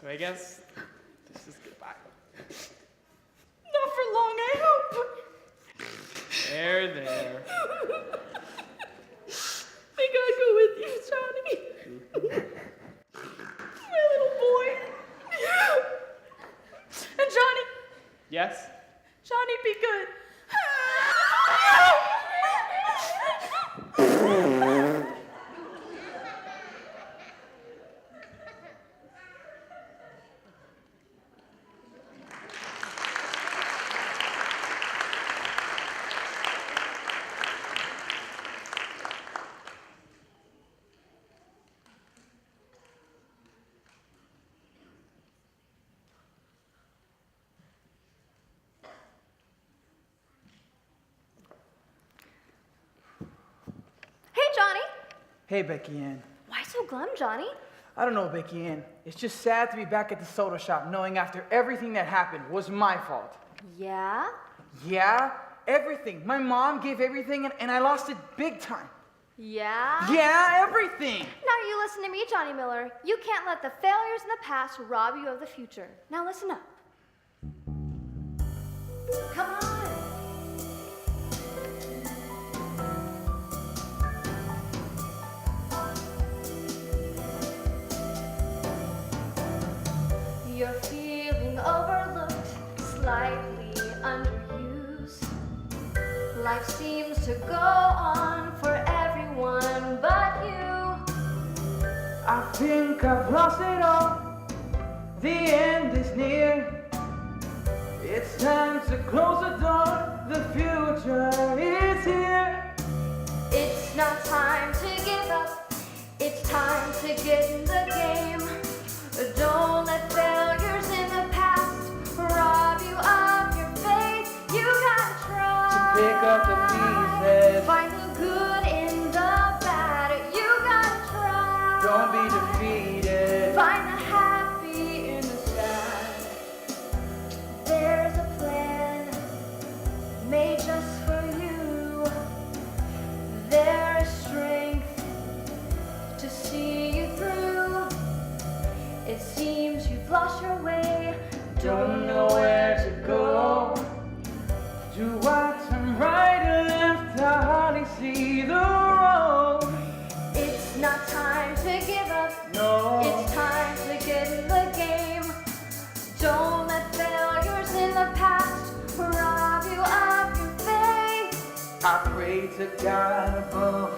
So I guess this is goodbye. Not for long, I hope. There. I gotta go with you, Johnny. My little boy. And Johnny, Yes? Johnny, be good. Hey, Becky Ann. Why so glum, Johnny? I don't know, Becky Ann. It's just sad to be back at the soda shop knowing after everything that happened was my fault. Yeah? Yeah, everything. My mom gave everything and I lost it big time. Yeah? Yeah, everything. Now you listen to me, Johnny Miller. You can't let the failures in the past rob you of the future. Now listen up. Come on. You're feeling overlooked, slightly underused. Life seems to go on for everyone but you. I think I've lost it all. The end is near. It's time to close the door. The future is here. It's not time to give up. It's time to get in the game. Don't let failures in the past rob you of your faith. You gotta try To pick up the pieces. Find the good in the bad. You gotta try. Don't be defeated. Find the happy in the sad. There's a plan made just for you. There is strength to see you through. It seems you've lost your way. Don't know where to go. Do I turn right or left? I hardly see the road. It's not time to give up. No. It's time to get in the game. Don't let failures in the past rob you of your faith. I pray to God above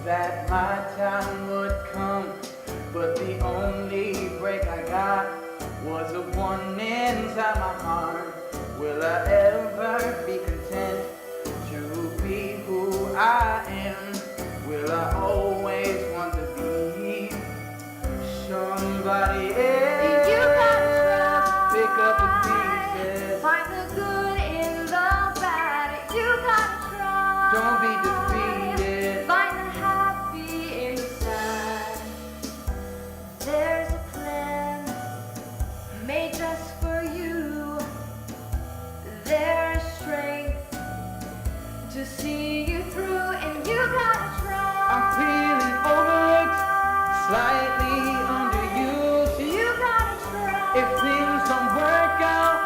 that my time would come, but the only break I got was a one inside my heart. Will I ever be content to be who I am? Will I always want to be somebody else? You gotta try. Pick up the pieces. Find the good in the bad. You gotta try. Don't be defeated. Find the happy in the sad. There's a plan made just for you. There's strength to see you through, and you gotta try. I'm feeling overlooked, slightly underused. You gotta try. If things don't work out,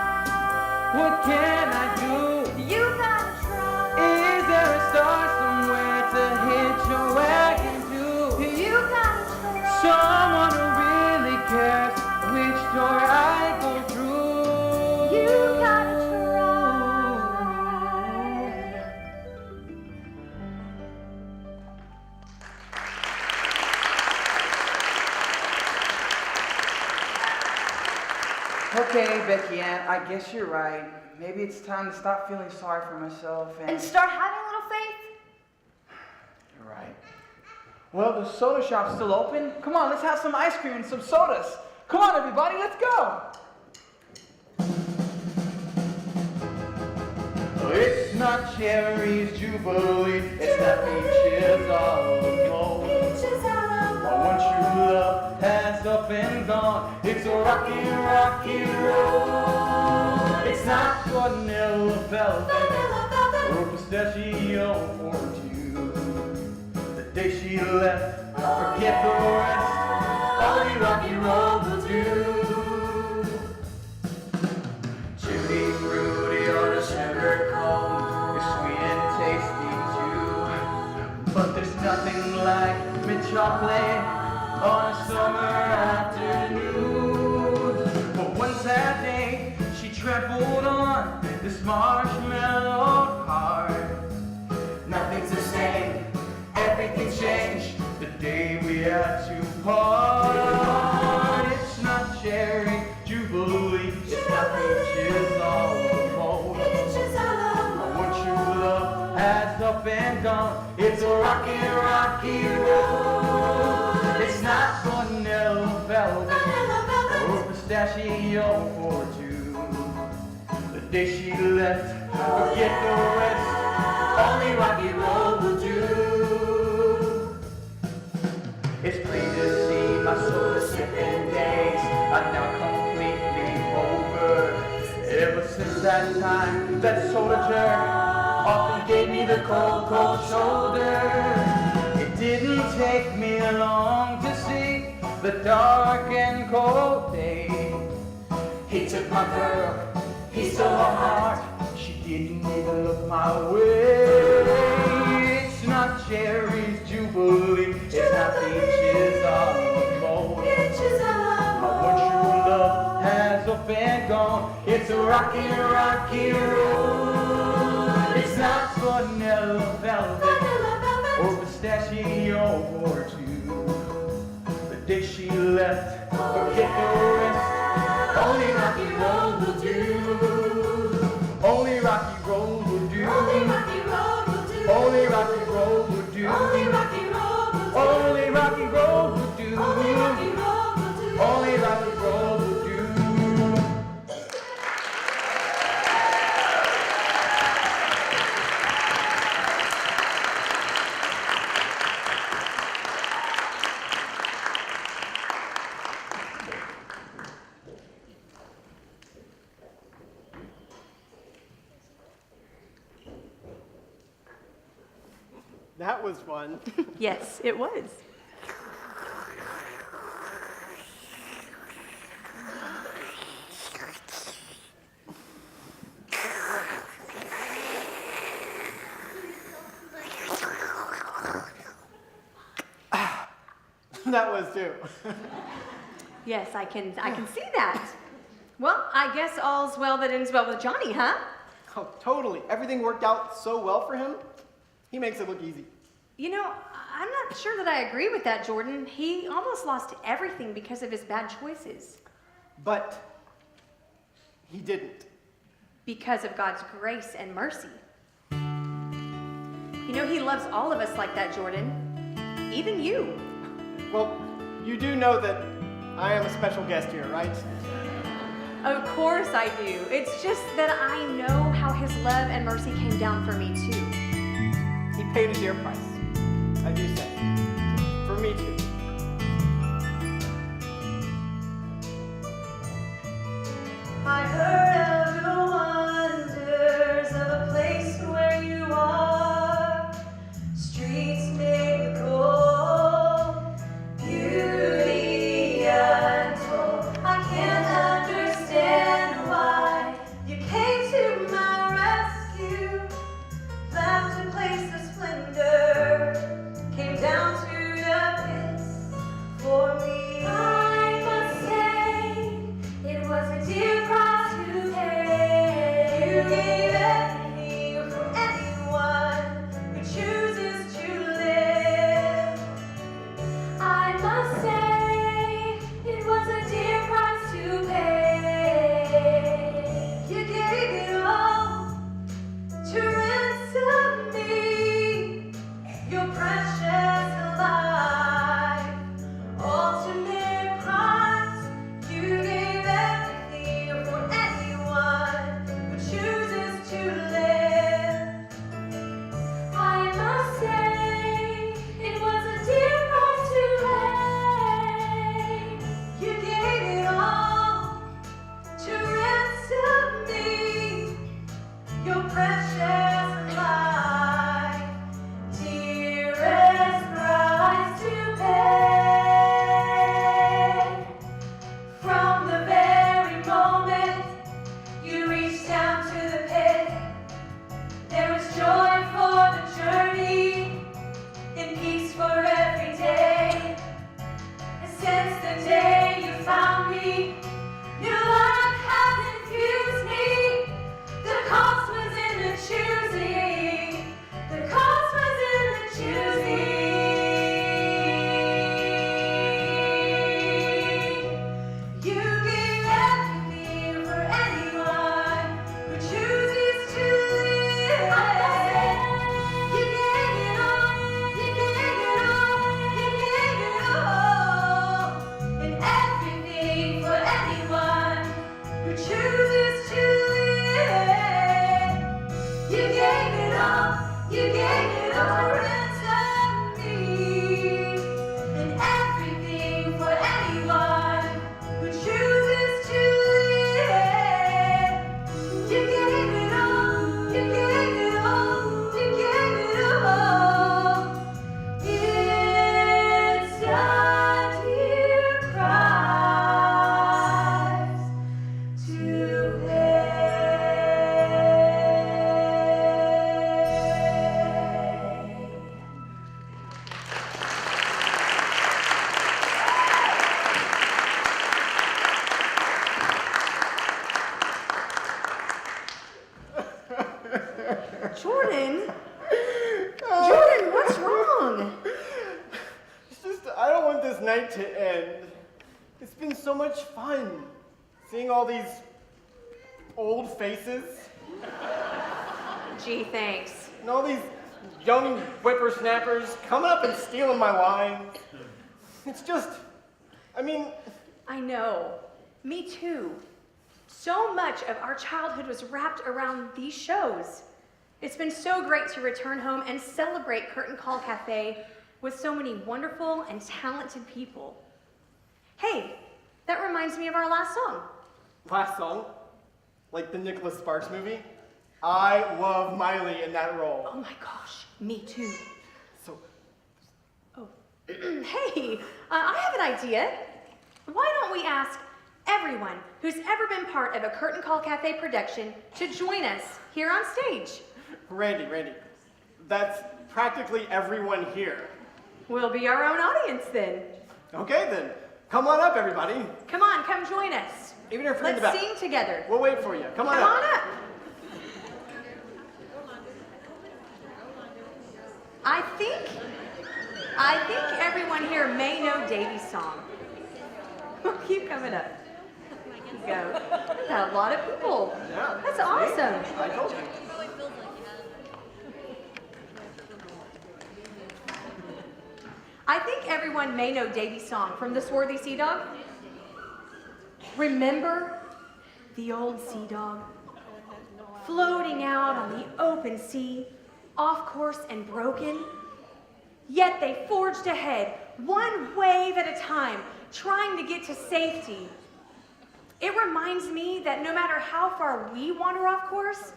what can I do? You gotta try. Is there a star somewhere to hitch your wagon to? You gotta try. Someone who really cares which door I go through. You gotta try. Okay, Becky Ann, I guess you're right. Maybe it's time to stop feeling sorry for myself And start having a little faith. You're right. Well, the soda shop's still open. Come on, let's have some ice cream and some sodas. Come on, everybody, let's go. It's not cherries jubilee, it's not peaches all I want you love has up and gone. It's a rocky, rocky road. It's not vanilla velvet or pistachio for two. The day she left, forget the rest. Only rocky road will do. Tutti frutti on a sugar cone is sweet and tasty too. But there's nothing like mint chocolate on a summer afternoon. But one sad day, she trampled on this marshmallow heart. Nothing's the same, everything changed the day we had to part. It's not cherry jubilee, it's not peaches all alone. What you love has up and gone. It's a rocky, rocky road. It's not vanilla velvet or pistachio for two. The day she left, forget the rest. Only rocky road will do. gave me the cold, cold shoulder. It didn't take me long to see the dark and cold day. He took my girl, he stole her heart. She didn't even look my way. It's not cherries jubilee, it's not peaches on the mold. My one true love has up and gone. It's a rocky, rocky road. It's not vanilla velvet or pistachio or two. The day she left, forget the rest. Only rocky road will do. Only rocky road will do. Only rocky road will do. Only rocky road will do. Only rocky road will do. Only rocky road will do. Only rocky road will do. Only rocky road will do. That was fun. Yes, it was. That was too. Yes, I can see that. Well, I guess all's well that ends well with Johnny, huh? Oh, totally. Everything worked out so well for him. He makes it look easy. You know, I'm not sure that I agree with that, Jordan. He almost lost everything because of his bad choices. But he didn't. Because of God's grace and mercy. You know, he loves all of us like that, Jordan. Even you. Well, you do know that I am a special guest here, right? Of course I do. It's just that I know how his love and mercy came down for me too. He paid a dear price, I do say. For me too. I heard of the wonders of a place where you are. Streets made with gold, beauty untold. I can't understand why you came to my rescue. Left a place of splendor, came down to the pit. Jordan, what's wrong? It's just, I don't want this night to end. It's been so much fun seeing all these old faces Gee, thanks. and all these young whippersnappers coming up and stealing my lines. It's just, I mean, I know. Me too. So much of our childhood was wrapped around these shows. It's been so great to return home and celebrate Curtain Call Cafe with so many wonderful and talented people. Hey, that reminds me of our last song. last song, like the Nicholas Sparks movie, I love Miley in that role. Oh my gosh, me too. So, Hey, I have an idea. Why don't we ask everyone who's ever been part of a Curtain Call Cafe production to join us here on stage? Randy, that's practically everyone here. We'll be our own audience then. Okay then, come on up everybody. Come on, come join us. Even if you're in the Let's back. sing together. We'll wait for you. Come on Come up. on up. I think everyone here may know Davy's song. Keep coming up. There you go. We've got a lot of people. Yeah. That's awesome. I told you. I think everyone may know Davy's song from the Swarthy Sea Dog. Remember the old sea dog floating out on the open sea, off course and broken? Yet they forged ahead, one wave at a time, trying to get to safety. It reminds me that no matter how far we wander off course,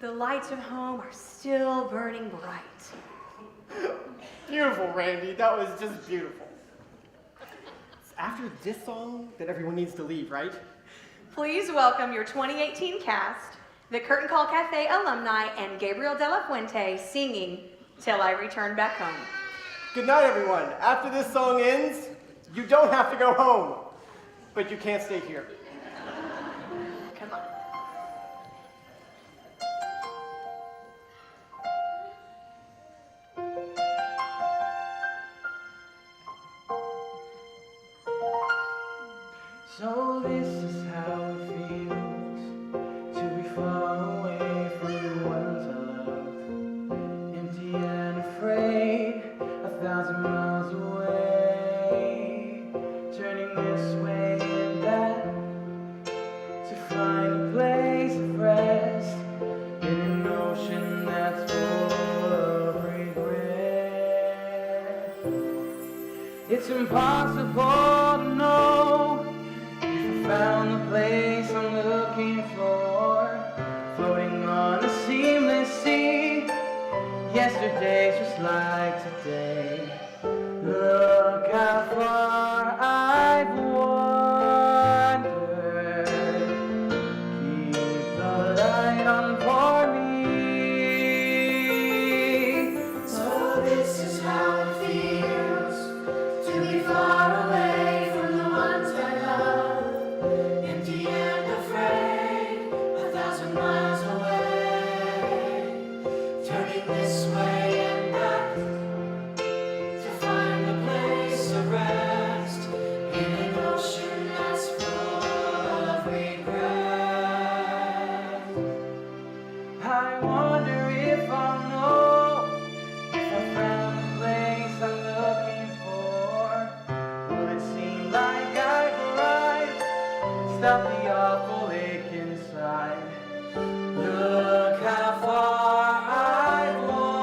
the lights of home are still burning bright. Beautiful, Randy. That was just beautiful. It's after this song that everyone needs to leave, right? Please welcome your 2018 cast, the Curtain Call Cafe alumni, and Gabriel De La Fuente singing Till I Return Back Home. Good night, everyone. After this song ends, you don't have to go home, but you can't stay here. Come on. So this is how it feels to be far away from the ones I love, empty and afraid, 1,000 miles away, turning this way and that to find a place of rest in an ocean that's full of regret. It's impossible to know found the place I'm looking for, floating on a seamless sea. Yesterday's just like today. Look how far I've wandered. Keep the light on for me. So this is how it feels to be far away from the ones I love, empty and afraid, 1,000 miles away, turning this way and back to find a place of rest in an ocean that's full of regret. I wonder if I'll know if I found the place I'm looking for. Will it seem like I've arrived? Stop the awful ache inside. Look how far I've wandered.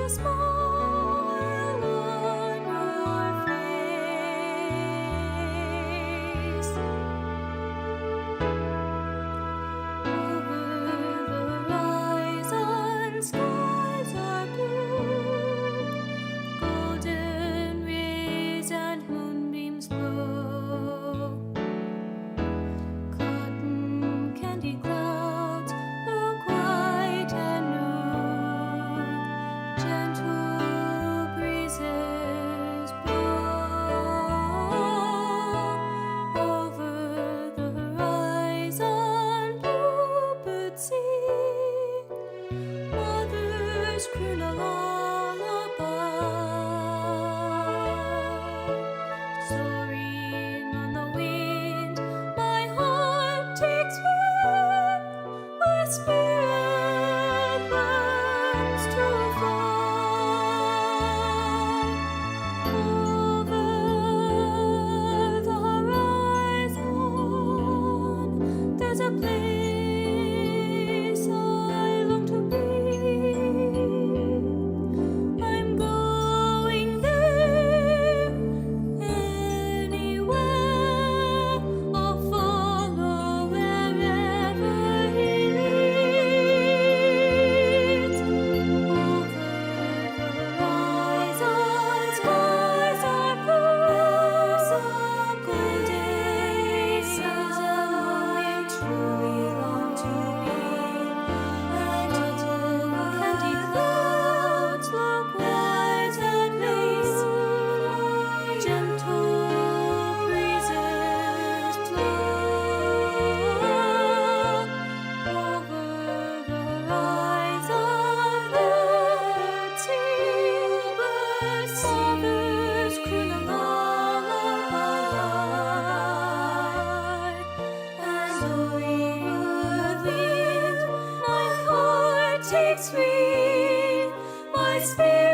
smile on your face. Over the horizon, skies are blue, golden rays and moonbeams glow. Cotton candy clouds look white and new. Gentle breezes blow over the horizon. Bluebirds sing, mothers croon a lullaby. Soaring on the wind, my heart takes wing, my spirit learns to fly. Over the horizon, there's a place I long to be. I'm going there. Anywhere, I'll follow wherever he leads. Over the horizon, skies are blue, golden rays and moonbeams truly long to be. And candy clouds look white and blue. Gentle breezes blow over the horizon. Birds sing, mothers croon a lullaby. And over the wind, my heart takes wing, my spirit